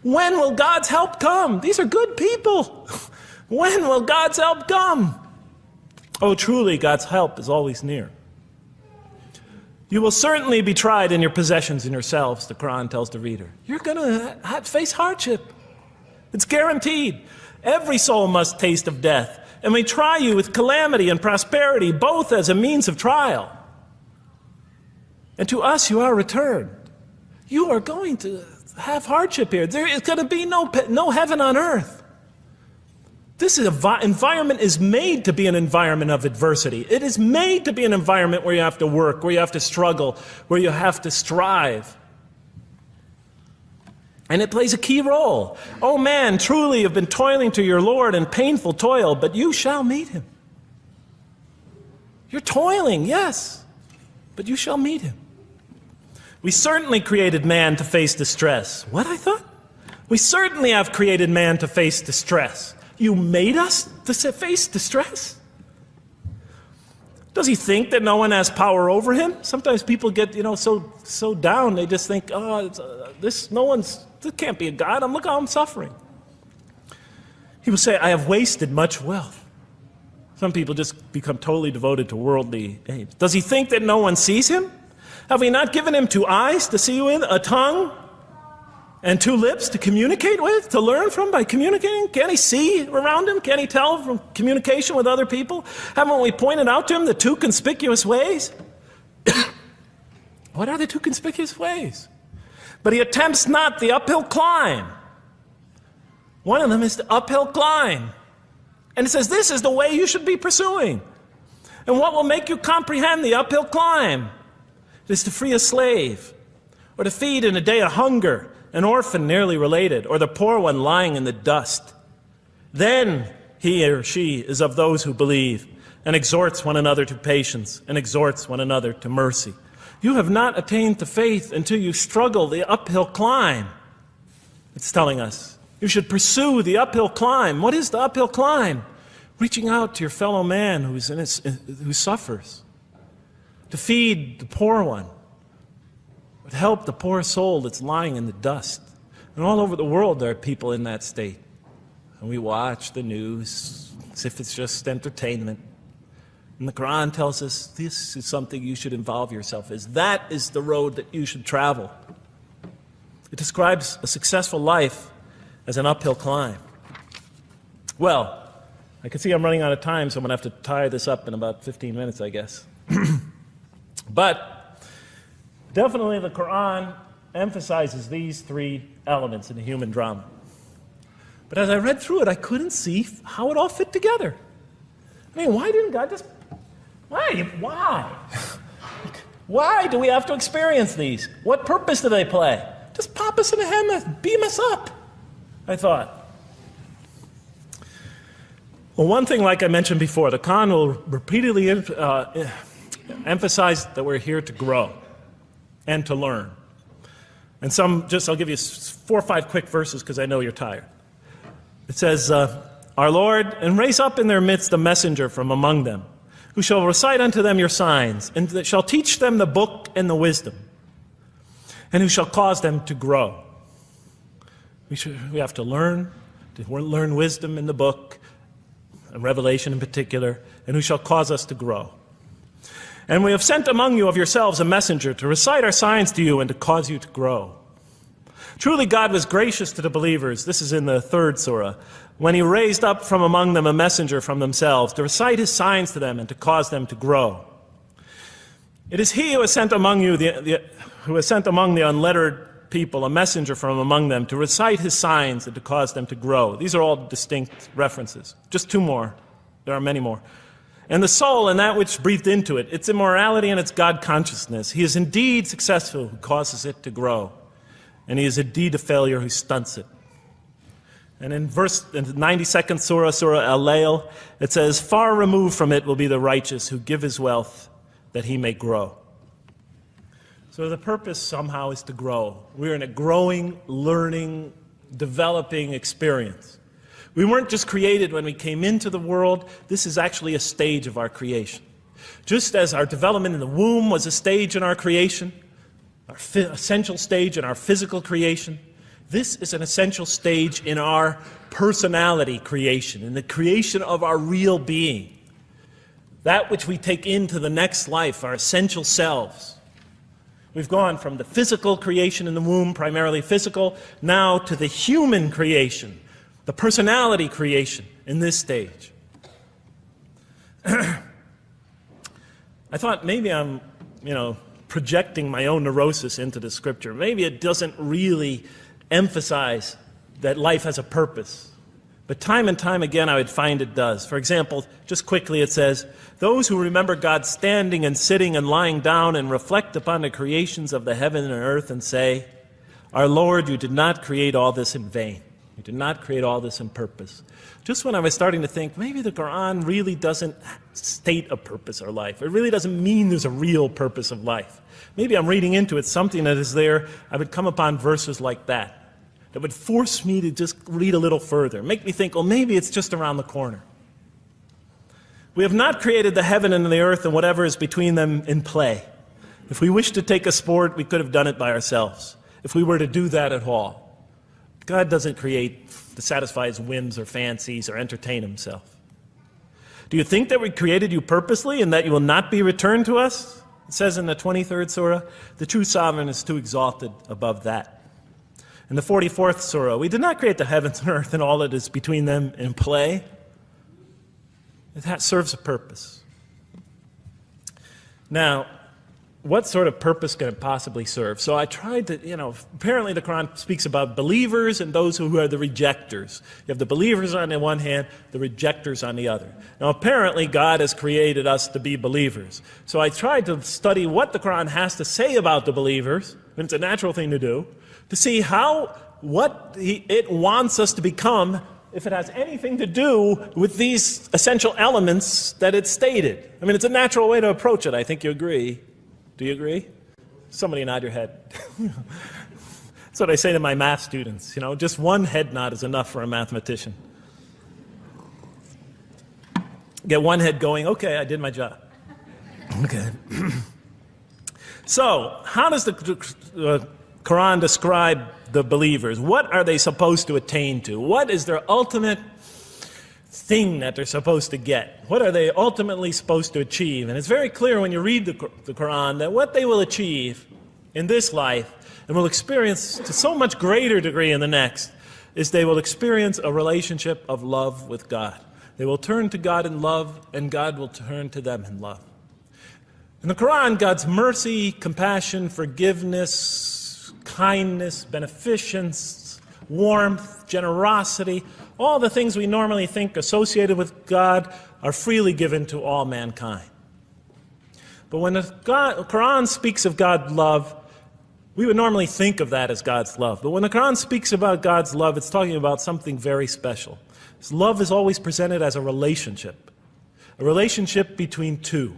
when will God's help come? These are good people. When will God's help come? Oh, truly, God's help is always near. You will certainly be tried in your possessions and yourselves, the Quran tells the reader. You're going to face hardship. It's guaranteed. Every soul must taste of death, and we try you with calamity and prosperity, both as a means of trial. And to us you are returned. You are going to have hardship here. There is going to be no heaven on earth. This environment is made to be an environment of adversity. It is made to be an environment where you have to work, where you have to struggle, where you have to strive. And it plays a key role. Oh man, truly you have been toiling to your Lord in painful toil, but you shall meet him. You're toiling, yes, but you shall meet him. We certainly created man to face distress. What, I thought? We certainly have created man to face distress. You made us to face distress? Does he think that no one has power over him? Sometimes people get, so down, they just think, this can't be a God. Look how I'm suffering. He will say, I have wasted much wealth. Some people just become totally devoted to worldly aims. Does he think that no one sees him? Have we not given him 2 eyes to see with, a tongue, and 2 lips to communicate with, to learn from by communicating? Can't he see around him? Can't he tell from communication with other people? Haven't we pointed out to him the 2 conspicuous ways? What are the 2 conspicuous ways? But he attempts not the uphill climb. One of them is the uphill climb. And it says this is the way you should be pursuing. And what will make you comprehend the uphill climb? It is to free a slave, or to feed in a day of hunger, an orphan nearly related, or the poor one lying in the dust. Then he or she is of those who believe, and exhorts one another to patience, and exhorts one another to mercy. You have not attained to faith until you struggle the uphill climb. It's telling us. You should pursue the uphill climb. What is the uphill climb? Reaching out to your fellow man who suffers. To feed the poor one. To help the poor soul that's lying in the dust. And all over the world there are people in that state. And we watch the news as if it's just entertainment. And the Quran tells us this is something you should involve yourself in. That is the road that you should travel. It describes a successful life as an uphill climb. Well, I can see I'm running out of time, so I'm going to have to tie this up in about 15 minutes, I guess. But definitely the Quran emphasizes these 3 elements in the human drama. But as I read through it, I couldn't see how it all fit together. I mean, why didn't God just... Why? Why do we have to experience these? What purpose do they play? Just pop us in the head, beam us up, I thought. Well, one thing, like I mentioned before, the Quran will repeatedly emphasize that we're here to grow and to learn. And I'll give you 4 or 5 quick verses because I know you're tired. It says, Our Lord, and raise up in their midst a messenger from among them, who shall recite unto them your signs, and that shall teach them the book and the wisdom, and who shall cause them to grow. We have to learn wisdom in the book, and Revelation in particular, and who shall cause us to grow. And we have sent among you of yourselves a messenger to recite our signs to you and to cause you to grow. Truly God was gracious to the believers, this is in the 3rd surah, when he raised up from among them a messenger from themselves to recite his signs to them and to cause them to grow. It is he who has sent among you among the unlettered people a messenger from among them to recite his signs and to cause them to grow. These are all distinct references. Just 2 more. There are many more. And the soul and that which breathed into it, its immorality and its God consciousness. He is indeed successful who causes it to grow. And he is indeed a failure who stunts it. And in the 92nd surah, Surah Al-Layl, it says, Far removed from it will be the righteous who give his wealth that he may grow. So the purpose somehow is to grow. We're in a growing, learning, developing experience. We weren't just created when we came into the world. This is actually a stage of our creation. Just as our development in the womb was a stage in our creation, our essential stage in our physical creation, this is an essential stage in our personality creation, in the creation of our real being. That which we take into the next life, our essential selves. We've gone from the physical creation in the womb, primarily physical, now to the human creation, the personality creation in this stage. I thought maybe I'm, projecting my own neurosis into the scripture. Maybe it doesn't really emphasize that life has a purpose. But time and time again, I would find it does. For example, just quickly it says, those who remember God standing and sitting and lying down and reflect upon the creations of the heaven and earth and say, our Lord, you did not create all this in vain. You did not create all this in purpose. Just when I was starting to think, maybe the Quran really doesn't state a purpose of life. It really doesn't mean there's a real purpose of life. Maybe I'm reading into it something that is there. I would come upon verses like that would force me to just read a little further, make me think, well, maybe it's just around the corner. We have not created the heaven and the earth and whatever is between them in play. If we wished to take a sport, we could have done it by ourselves, if we were to do that at all. God doesn't create to satisfy his whims or fancies or entertain himself. Do you think that we created you purposely and that you will not be returned to us? It says in the 23rd surah, the true sovereign is too exalted above that. In the 44th surah, we did not create the heavens and earth and all that is between them in play. That serves a purpose. Now, what sort of purpose can it possibly serve? So I tried to, apparently the Quran speaks about believers and those who are the rejectors. You have the believers on the one hand, the rejectors on the other. Now apparently God has created us to be believers. So I tried to study what the Quran has to say about the believers, and it's a natural thing to do, to see what it wants us to become, if it has anything to do with these essential elements that it stated. I mean, it's a natural way to approach it. I think you agree. Do you agree? Somebody nod your head. That's what I say to my math students. Just one head nod is enough for a mathematician. Get one head going, okay, I did my job. Okay. So, how does the Quran describe the believers? What are they supposed to attain to? What is their ultimate thing that they're supposed to get? What are they ultimately supposed to achieve? And it's very clear when you read the Quran that what they will achieve in this life and will experience to so much greater degree in the next is they will experience a relationship of love with God. They will turn to God in love and God will turn to them in love. In the Quran, God's mercy, compassion, forgiveness, kindness, beneficence, warmth, generosity, all the things we normally think associated with God are freely given to all mankind. But when the Quran speaks of God's love, we would normally think of that as God's love. But when the Quran speaks about God's love, it's talking about something very special. This love is always presented as a relationship between two.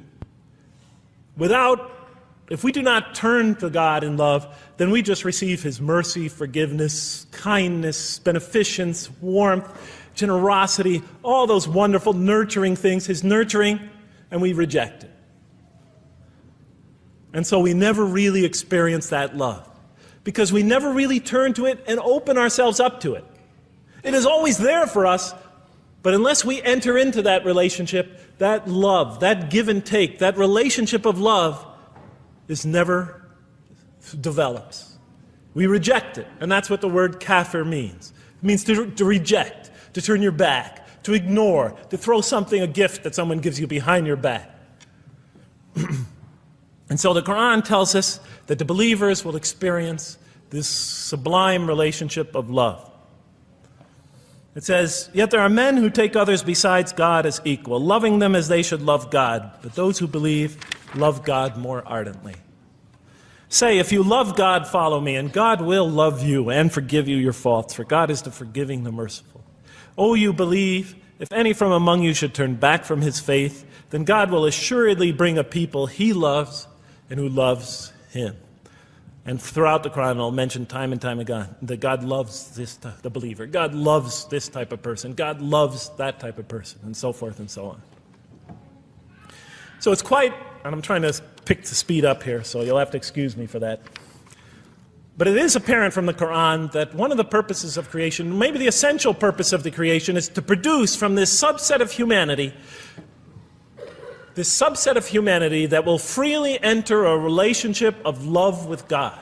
If we do not turn to God in love, then we just receive his mercy, forgiveness, kindness, beneficence, warmth, generosity, all those wonderful nurturing things, his nurturing, and we reject it. And so we never really experience that love, because we never really turn to it and open ourselves up to it. It is always there for us, but unless we enter into that relationship, that love, that give and take, that relationship of love, is never develops. We reject it, and that's what the word kafir means. It means to reject, to turn your back, to ignore, to throw a gift that someone gives you behind your back. And so the Quran tells us that the believers will experience this sublime relationship of love. It says, yet there are men who take others besides God as equal, loving them as they should love God, but those who believe love God more ardently. Say, if you love God, follow me, and God will love you and forgive you your faults, for God is the forgiving, the merciful. O you believe, if any from among you should turn back from his faith, then God will assuredly bring a people he loves and who loves him. And throughout the Quran, I'll mention time and time again that God loves the believer. God loves this type of person. God loves that type of person, and so forth and so on. So it's quite, and I'm trying to pick the speed up here, so you'll have to excuse me for that. But it is apparent from the Quran that one of the purposes of creation, maybe the essential purpose of the creation, is to produce from this subset of humanity this subset of humanity that will freely enter a relationship of love with God.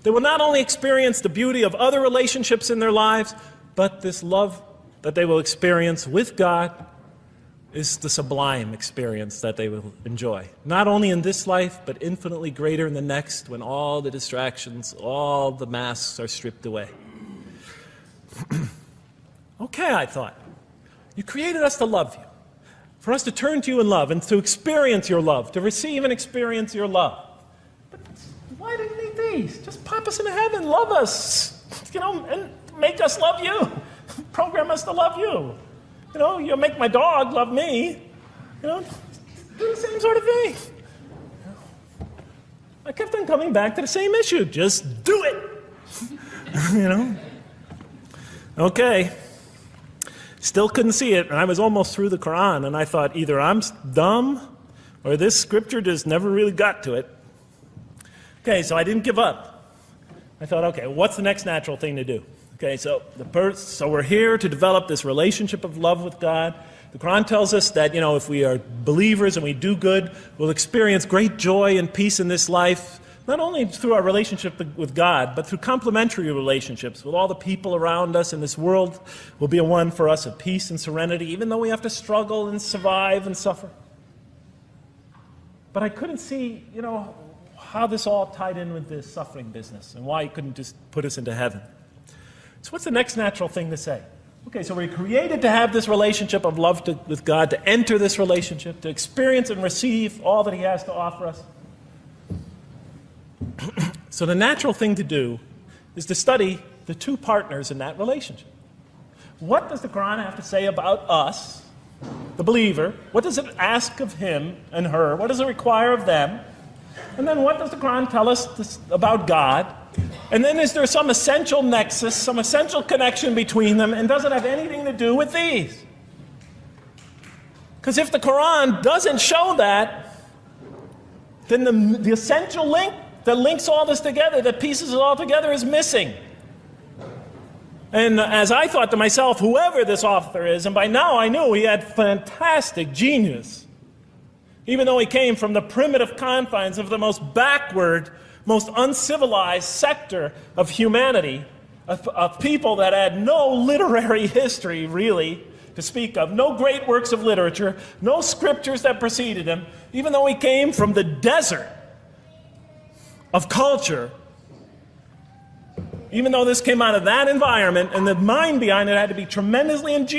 They will not only experience the beauty of other relationships in their lives, but this love that they will experience with God is the sublime experience that they will enjoy. Not only in this life, but infinitely greater in the next, when all the distractions, all the masks are stripped away. Okay, I thought. You created us to love you, for us to turn to you in love and to experience your love, to receive and experience your love. But why do you need these? Just pop us into heaven, love us, and make us love you. Program us to love you. You'll make my dog love me. Do the same sort of thing. I kept on coming back to the same issue. Just do it. Okay. Still couldn't see it, and I was almost through the Quran, and I thought either I'm dumb or this scripture just never really got to it. Okay, so I didn't give up. I thought, okay, what's the next natural thing to do? Okay, so we're here to develop this relationship of love with God. The Quran tells us that, if we are believers and we do good, we'll experience great joy and peace in this life, not only through our relationship with God, but through complementary relationships with all the people around us in this world will be a one for us of peace and serenity, even though we have to struggle and survive and suffer. But I couldn't see, how this all tied in with this suffering business and why he couldn't just put us into heaven. So what's the next natural thing to say? Okay, so we're created to have this relationship of love with God, to enter this relationship, to experience and receive all that he has to offer us. So the natural thing to do is to study the two partners in that relationship. What does the Quran have to say about us, the believer? What does it ask of him and her? What does it require of them? And then what does the Quran tell us about God? And then is there some essential nexus, some essential connection between them, and does it have anything to do with these? Because if the Quran doesn't show that, then the essential link that links all this together, that pieces it all together, is missing. And as I thought to myself, whoever this author is, and by now I knew he had fantastic genius, even though he came from the primitive confines of the most backward, most uncivilized sector of humanity, of people that had no literary history, really, to speak of, no great works of literature, no scriptures that preceded him, even though he came from the desert of culture, even though this came out of that environment, and the mind behind it had to be tremendously and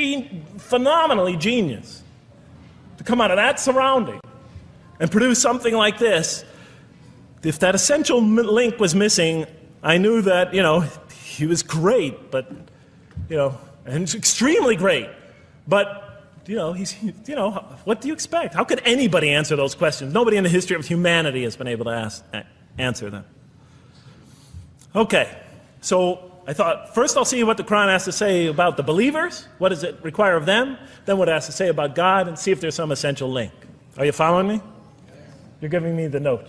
phenomenally genius to come out of that surrounding and produce something like this. If that essential link was missing, I knew that, he was great, but, and extremely great. But, what do you expect? How could anybody answer those questions? Nobody in the history of humanity has been able to answer them. Okay, so I thought, first I'll see what the Quran has to say about the believers. What does it require of them? Then what it has to say about God, and see if there's some essential link. Are you following me? You're giving me the note.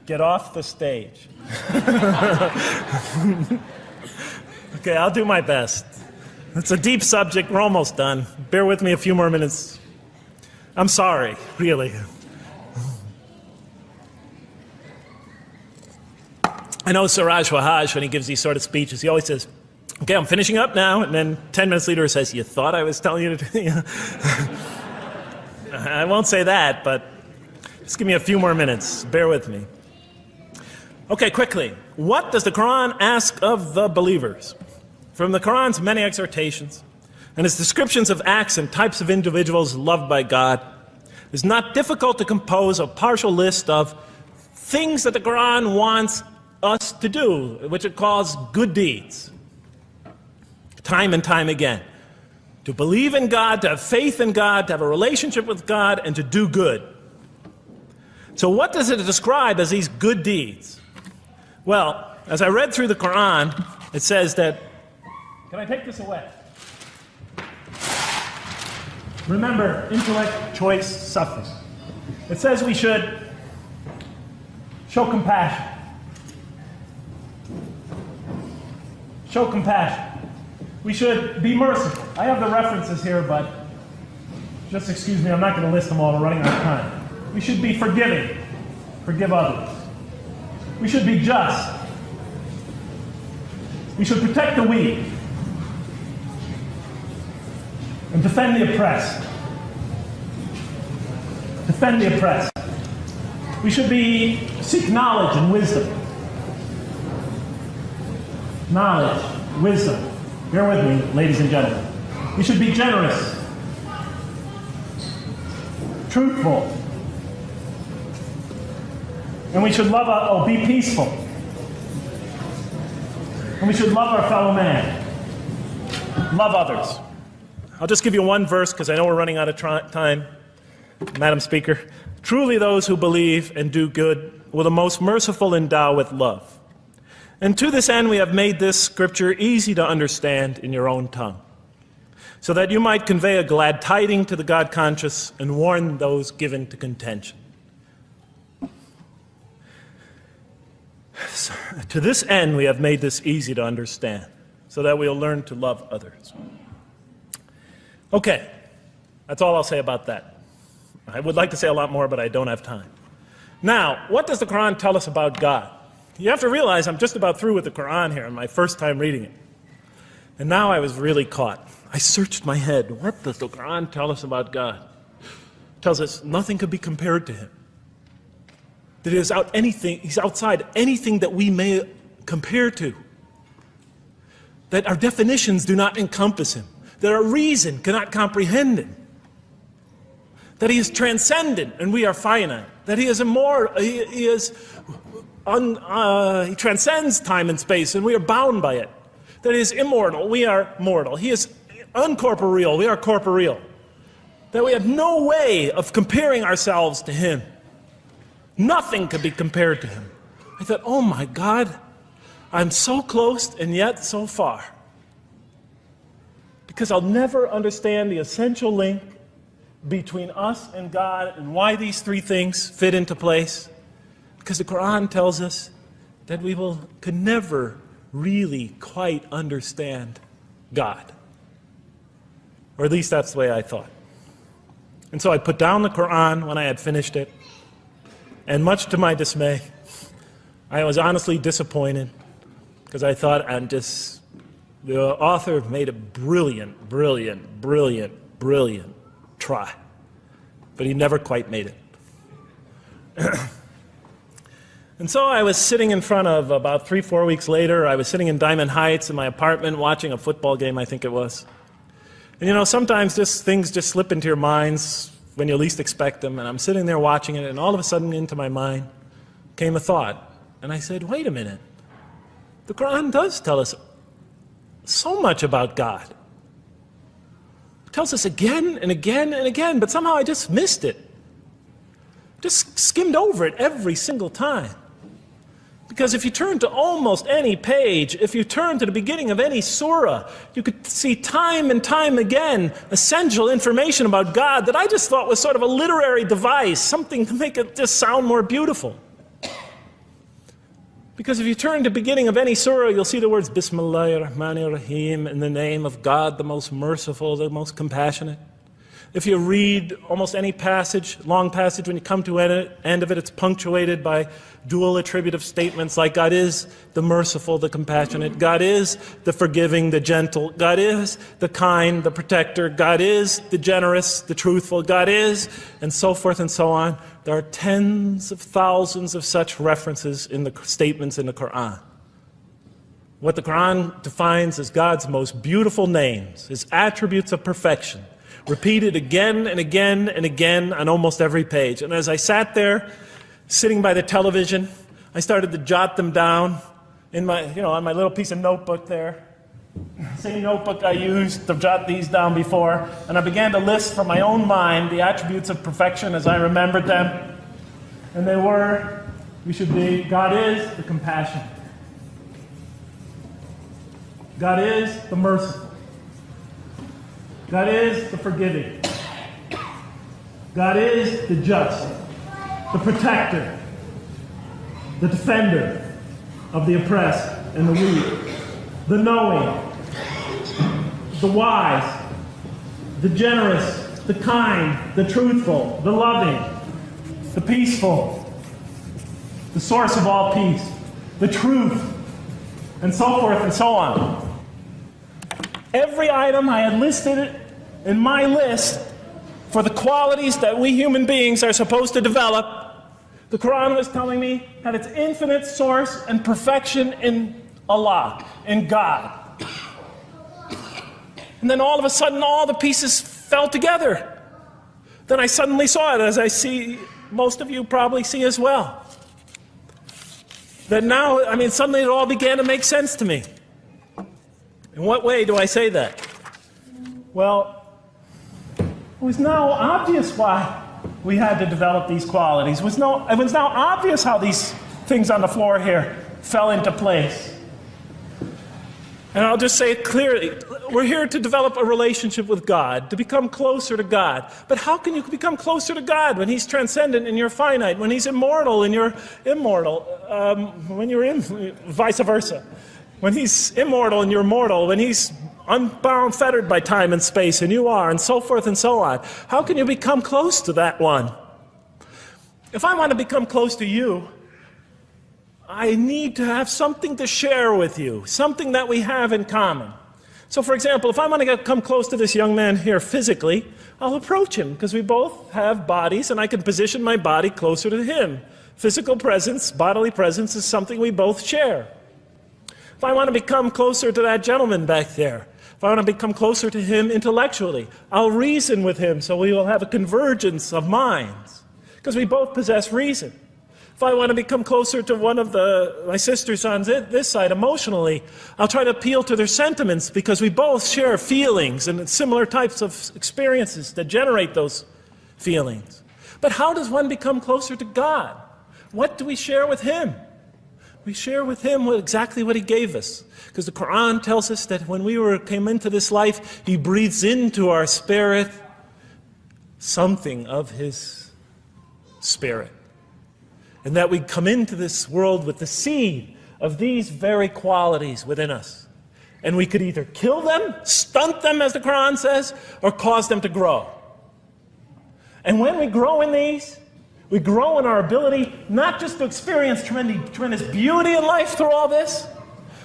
Get off the stage. Okay, I'll do my best. It's a deep subject. We're almost done. Bear with me a few more minutes. I'm sorry, really. I know Siraj Wahaj, when he gives these sort of speeches, he always says, okay, I'm finishing up now, and then 10 minutes later he says, you thought I was telling you to... I won't say that, but just give me a few more minutes. Bear with me. Okay, quickly. What does the Quran ask of the believers? From the Quran's many exhortations and its descriptions of acts and types of individuals loved by God, it's not difficult to compose a partial list of things that the Quran wants us to do, which it calls good deeds, time and time again. To believe in God, to have faith in God, to have a relationship with God, and to do good. So what does it describe as these good deeds? Well, as I read through the Quran, it says that, can I take this away? Remember, intellect, choice, suffering. It says we should show compassion. Show compassion. We should be merciful. I have the references here, but Just excuse me, I'm not going to list them all, we're running out of time. We should be forgiving. Forgive others. We should be just. We should protect the weak. And defend the oppressed. Defend the oppressed. We should seek knowledge and wisdom. Knowledge, wisdom. Bear with me, ladies and gentlemen. We should be generous, truthful, and we should be peaceful. And we should love our fellow man. Love others. I'll just give you one verse because I know we're running out of time, Madam Speaker. Truly those who believe and do good will the most merciful endow with love. And to this end we have made this scripture easy to understand in your own tongue, so that you might convey a glad tiding to the God-conscious and warn those given to contention. So, to this end we have made this easy to understand, so that we'll learn to love others. Okay, that's all I'll say about that. I would like to say a lot more, but I don't have time. Now, what does the Quran tell us about God? You have to realize I'm just about through with the Quran here, my first time reading it. And now I was really caught. I searched my head. What does the Quran tell us about God? It tells us nothing could be compared to him. That he's outside anything that we may compare to. That our definitions do not encompass him. That our reason cannot comprehend him. That he is transcendent and we are finite. That he is immortal, he transcends time and space and we are bound by it. That he is immortal, we are mortal. He is uncorporeal, we are corporeal. That we have no way of comparing ourselves to him. Nothing could be compared to him. I thought, oh my God, I'm so close and yet so far. Because I'll never understand the essential link between us and God and why these three things fit into place. Because the Quran tells us that we could never really quite understand God. Or at least that's the way I thought. And so I put down the Quran when I had finished it. And much to my dismay, I was honestly disappointed because I thought the author made a brilliant try. But he never quite made it. And so I was sitting in front of, about 3-4 weeks later, I was sitting in Diamond Heights in my apartment watching a football game, I think it was. And you know, sometimes things just slip into your minds when you least expect them. And I'm sitting there watching it, and all of a sudden into my mind came a thought. And I said, wait a minute. The Quran does tell us so much about God. It tells us again and again and again, but somehow I just missed it. Just skimmed over it every single time. Because if you turn to almost any page, if you turn to the beginning of any surah, you could see time and time again essential information about God that I just thought was sort of a literary device, something to make it just sound more beautiful. Because if you turn to the beginning of any surah, you'll see the words Bismillahir Rahmanir Rahim, in the name of God, the most merciful, the most compassionate. If you read almost any passage, long passage, when you come to the end of it, it's punctuated by dual attributive statements like God is the merciful, the compassionate, God is the forgiving, the gentle, God is the kind, the protector, God is the generous, the truthful, God is, and so forth and so on. There are tens of thousands of such references in the statements in the Quran. What the Quran defines as God's most beautiful names, his attributes of perfection, repeated again and again and again on almost every page. And as I sat there, sitting by the television, I started to jot them down in my, on my little piece of notebook there. Same notebook I used to jot these down before. And I began to list from my own mind the attributes of perfection as I remembered them. And they were, God is the compassionate. God is the merciful. God is the forgiving. God is the just, the protector, the defender of the oppressed and the weak, the knowing, the wise, the generous, the kind, the truthful, the loving, the peaceful, the source of all peace, the truth, and so forth and so on. Every item I had listed in my list for the qualities that we human beings are supposed to develop, the Quran was telling me had its infinite source and perfection in Allah, in God. And then all of a sudden, all the pieces fell together. Then I suddenly saw it, as I see most of you probably see as well. That now, suddenly it all began to make sense to me. In what way do I say that? Well, it was now obvious why we had to develop these qualities. It was now obvious how these things on the floor here fell into place. And I'll just say it clearly. We're here to develop a relationship with God, to become closer to God. But how can you become closer to God when He's transcendent and you're finite, when He's immortal and you're immortal, vice versa? When He's immortal and you're mortal, when He's unbound, fettered by time and space, and you are, and so forth and so on. How can you become close to that one? If I want to become close to you, I need to have something to share with you, something that we have in common. So, for example, if I want to come close to this young man here physically, I'll approach him, because we both have bodies, and I can position my body closer to him. Physical presence, bodily presence, is something we both share. If I want to become closer to that gentleman back there, if I want to become closer to him intellectually, I'll reason with him so we will have a convergence of minds, because we both possess reason. If I want to become closer to one of my sisters on this side emotionally, I'll try to appeal to their sentiments, because we both share feelings and similar types of experiences that generate those feelings. But how does one become closer to God? What do we share with Him? We share with Him exactly what He gave us. Because the Quran tells us that when we came into this life, He breathes into our spirit something of His Spirit. And that we come into this world with the seed of these very qualities within us. And we could either kill them, stunt them, as the Quran says, or cause them to grow. And when we grow in these, we grow in our ability not just to experience tremendous beauty in life through all this,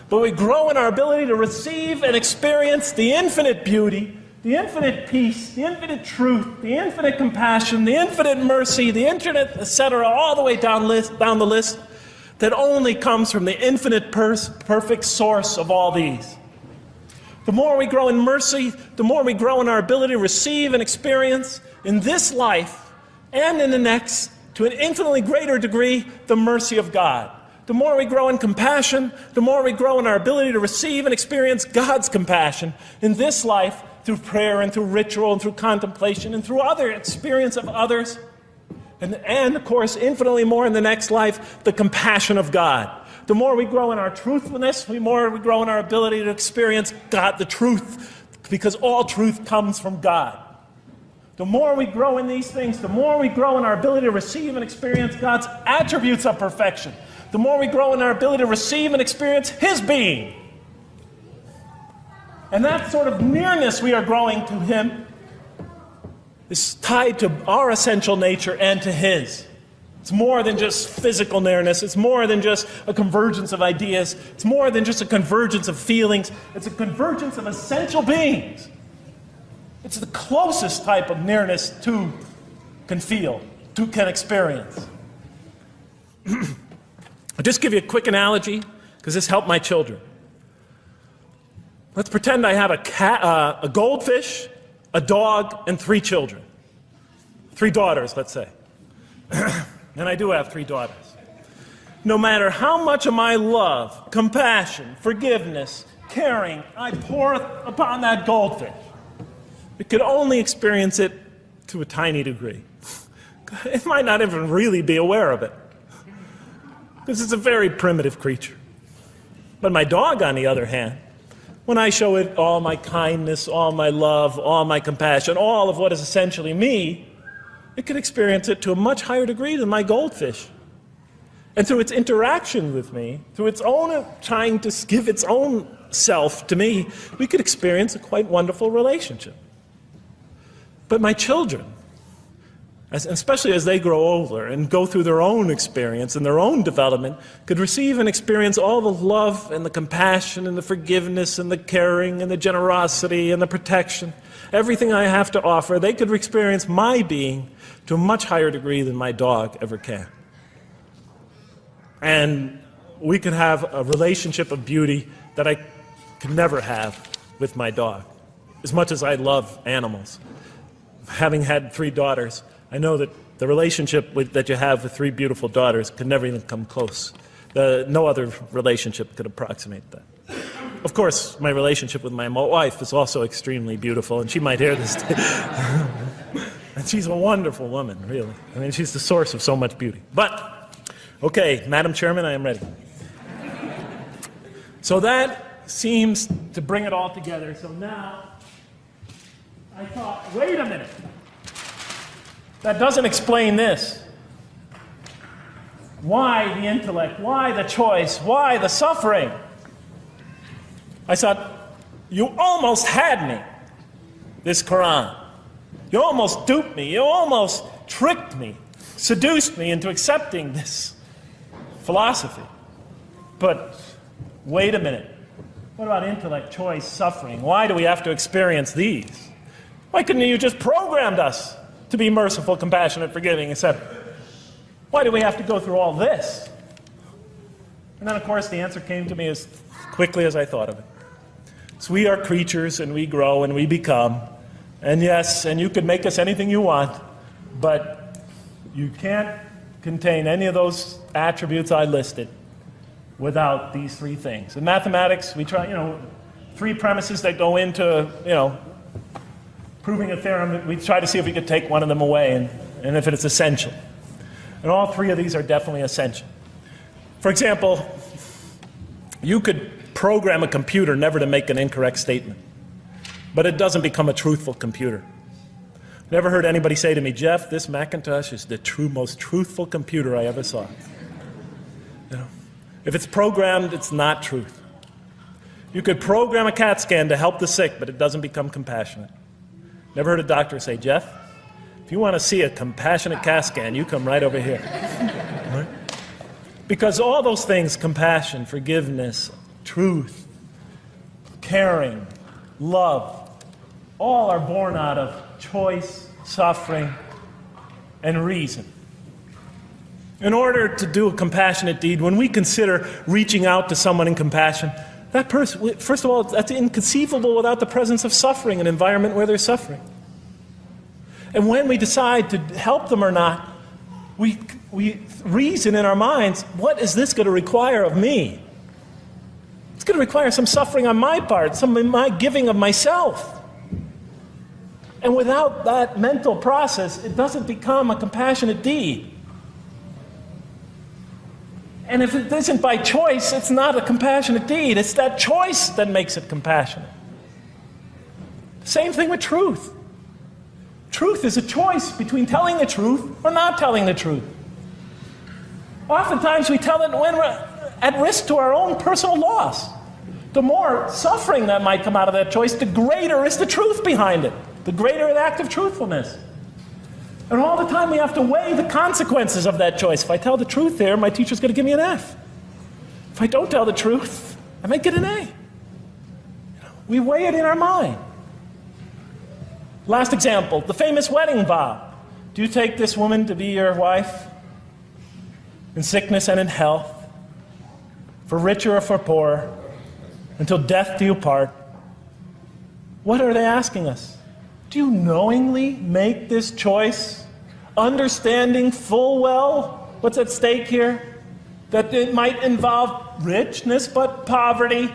but we grow in our ability to receive and experience the infinite beauty, the infinite peace, the infinite truth, the infinite compassion, the infinite mercy, the infinite, etc., all the way down the list, that only comes from the infinite perfect source of all these. The more we grow in mercy, the more we grow in our ability to receive and experience in this life and in the next, to an infinitely greater degree, the mercy of God. The more we grow in compassion, the more we grow in our ability to receive and experience God's compassion in this life, through prayer and through ritual and through contemplation and through other experience of others. And of course, infinitely more in the next life, the compassion of God. The more we grow in our truthfulness, the more we grow in our ability to experience God, the truth, because all truth comes from God. The more we grow in these things, the more we grow in our ability to receive and experience God's attributes of perfection. The more we grow in our ability to receive and experience His being. And that sort of nearness we are growing to Him is tied to our essential nature and to His. It's more than just physical nearness. It's more than just a convergence of ideas. It's more than just a convergence of feelings. It's a convergence of essential beings. It's the closest type of nearness two can feel, two can experience. I'll just give you a quick analogy, because this helped my children. Let's pretend I have a goldfish, a dog, and 3 children. 3 daughters, let's say. And I do have 3 daughters. No matter how much of my love, compassion, forgiveness, caring I pour upon that goldfish, it could only experience it to a tiny degree. It might not even really be aware of it, because it's a very primitive creature. But my dog, on the other hand, when I show it all my kindness, all my love, all my compassion, all of what is essentially me, it can experience it to a much higher degree than my goldfish. And through its interaction with me, through its own trying to give its own self to me, we could experience a quite wonderful relationship. But my children, especially as they grow older and go through their own experience and their own development, could receive and experience all the love and the compassion and the forgiveness and the caring and the generosity and the protection. Everything I have to offer, they could experience my being to a much higher degree than my dog ever can. And we could have a relationship of beauty that I could never have with my dog. As much as I love animals, having had 3 daughters, I know that the relationship that you have with 3 beautiful daughters could never even come close. No other relationship could approximate that. Of course, my relationship with my wife is also extremely beautiful, and she might hear this. And she's a wonderful woman, really. I mean, she's the source of so much beauty. But, okay, Madam Chairman, I am ready. So that seems to bring it all together. So now, I thought, wait a minute. That doesn't explain this. Why the intellect? Why the choice? Why the suffering? I thought, you almost had me, this Quran. You almost duped me. You almost tricked me, seduced me into accepting this philosophy. But wait a minute. What about intellect, choice, suffering? Why do we have to experience these? Why couldn't you just programmed us to be merciful, compassionate, forgiving, etc.? Why do we have to go through all this? And then, of course, the answer came to me as quickly as I thought of it. So we are creatures, and we grow, and we become. And yes, and you can make us anything you want, but you can't contain any of those attributes I listed without these 3 things. In mathematics, we try, 3 premises that go into, proving a theorem. We try to see if we could take one of them away, and if it's essential. And all 3 of these are definitely essential. For example, you could program a computer never to make an incorrect statement, but it doesn't become a truthful computer. Never heard anybody say to me, Jeff, this Macintosh is the most truthful computer I ever saw. If it's programmed, it's not truth. You could program a CAT scan to help the sick, but it doesn't become compassionate. Never heard a doctor say, Jeff, if you want to see a compassionate CAT scan, you come right over here. Right? Because all those things, compassion, forgiveness, truth, caring, love, all are born out of choice, suffering, and reason. In order to do a compassionate deed, when we consider reaching out to someone in compassion, that person, first of all, that's inconceivable without the presence of suffering, an environment where there's suffering. And when we decide to help them or not, we reason in our minds, what is this going to require of me? It's going to require some suffering on my part, some of my giving of myself. And without that mental process, it doesn't become a compassionate deed. And if it isn't by choice, it's not a compassionate deed. It's that choice that makes it compassionate. Same thing with truth. Truth is a choice between telling the truth or not telling the truth. Oftentimes we tell it when we're at risk to our own personal loss. The more suffering that might come out of that choice, the greater is the truth behind it. The greater the act of truthfulness. And all the time we have to weigh the consequences of that choice. If I tell the truth there, my teacher's going to give me an F. If I don't tell the truth, I might get an A. We weigh it in our mind. Last example, the famous wedding vow. Do you take this woman to be your wife in sickness and in health, for richer or for poorer, until death do you part? What are they asking us? Do you knowingly make this choice, understanding full well what's at stake here? That it might involve richness but poverty,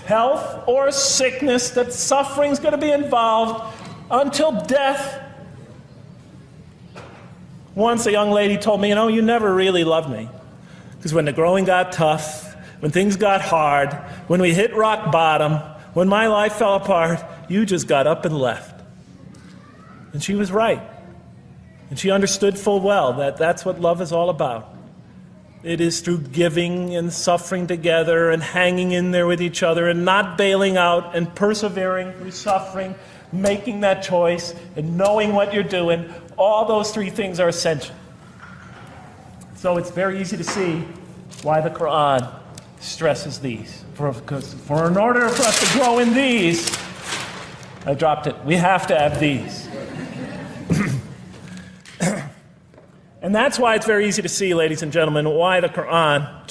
health or sickness, that suffering's going to be involved until death. Once a young lady told me, you never really loved me. Because when the growing got tough, when things got hard, when we hit rock bottom, when my life fell apart, you just got up and left. And she was right. And she understood full well that that's what love is all about. It is through giving and suffering together and hanging in there with each other and not bailing out and persevering through suffering, making that choice and knowing what you're doing. All those three things are essential. So it's very easy to see why the Quran stresses these. Because in order for us to grow in these, I dropped it, we have to have these. And that's why it's very easy to see, ladies and gentlemen, why the Quran,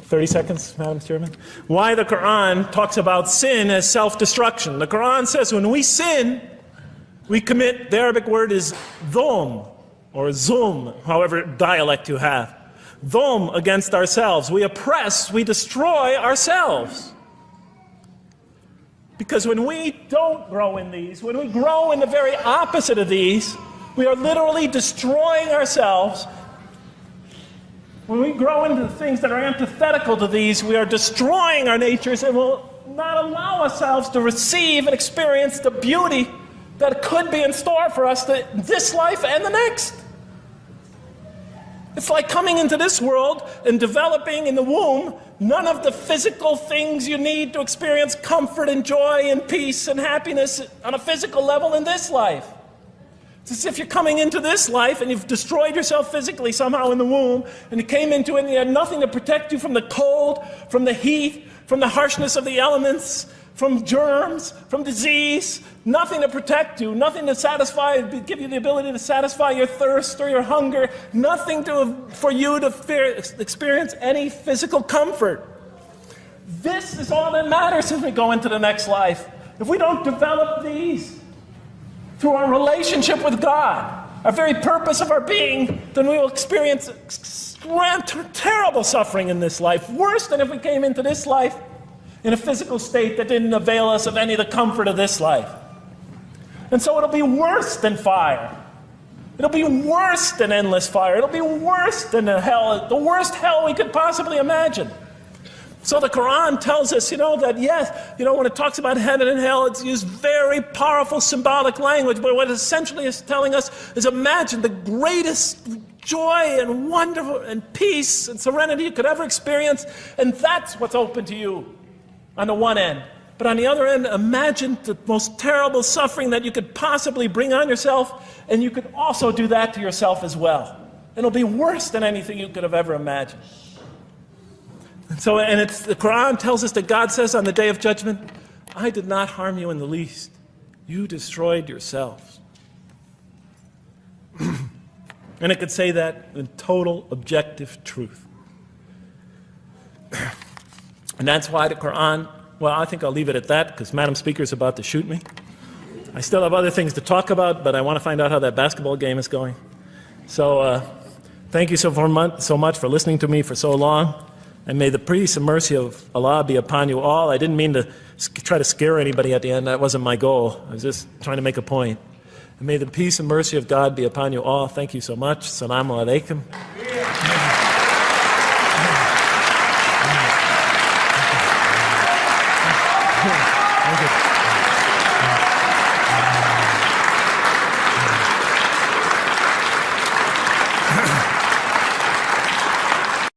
30 seconds, Madam Chairman, why the Quran talks about sin as self-destruction. The Quran says when we sin, we commit, the Arabic word is dhulm, or zulm, however dialect you have. Dhulm against ourselves. We oppress, we destroy ourselves. Because when we don't grow in these, when we grow in the very opposite of these, we are literally destroying ourselves. When we grow into the things that are antithetical to these, we are destroying our natures and will not allow ourselves to receive and experience the beauty that could be in store for us in this life and the next. It's like coming into this world and developing in the womb none of the physical things you need to experience comfort and joy and peace and happiness on a physical level in this life. It's as if you're coming into this life and you've destroyed yourself physically somehow in the womb, and you came into it and you had nothing to protect you from the cold, from the heat, from the harshness of the elements, from germs, from disease, nothing to protect you, nothing to satisfy, give you the ability to satisfy your thirst or your hunger, nothing for you to experience any physical comfort. This is all that matters as we go into the next life. If we don't develop these through our relationship with God, our very purpose of our being, then we will experience terrible suffering in this life, worse than if we came into this life in a physical state that didn't avail us of any of the comfort of this life. And so it'll be worse than fire. It'll be worse than endless fire. It'll be worse than hell, the worst hell we could possibly imagine. So the Quran tells us, that yes, when it talks about heaven and hell, it's used very powerful symbolic language, but what it essentially is telling us is imagine the greatest joy and wonderful and peace and serenity you could ever experience, and that's what's open to you on the one end. But on the other end, imagine the most terrible suffering that you could possibly bring on yourself, and you could also do that to yourself as well. It'll be worse than anything you could have ever imagined. And so, the Quran tells us that God says on the Day of Judgment, I did not harm you in the least. You destroyed yourselves. And it could say that in total objective truth. And that's why the Quran, well, I think I'll leave it at that because Madam Speaker is about to shoot me. I still have other things to talk about, but I want to find out how that basketball game is going. So thank you so much for listening to me for so long. And may the peace and mercy of Allah be upon you all. I didn't mean to try to scare anybody at the end. That wasn't my goal. I was just trying to make a point. And may the peace and mercy of God be upon you all. Thank you so much. Assalamu alaikum. Thank you.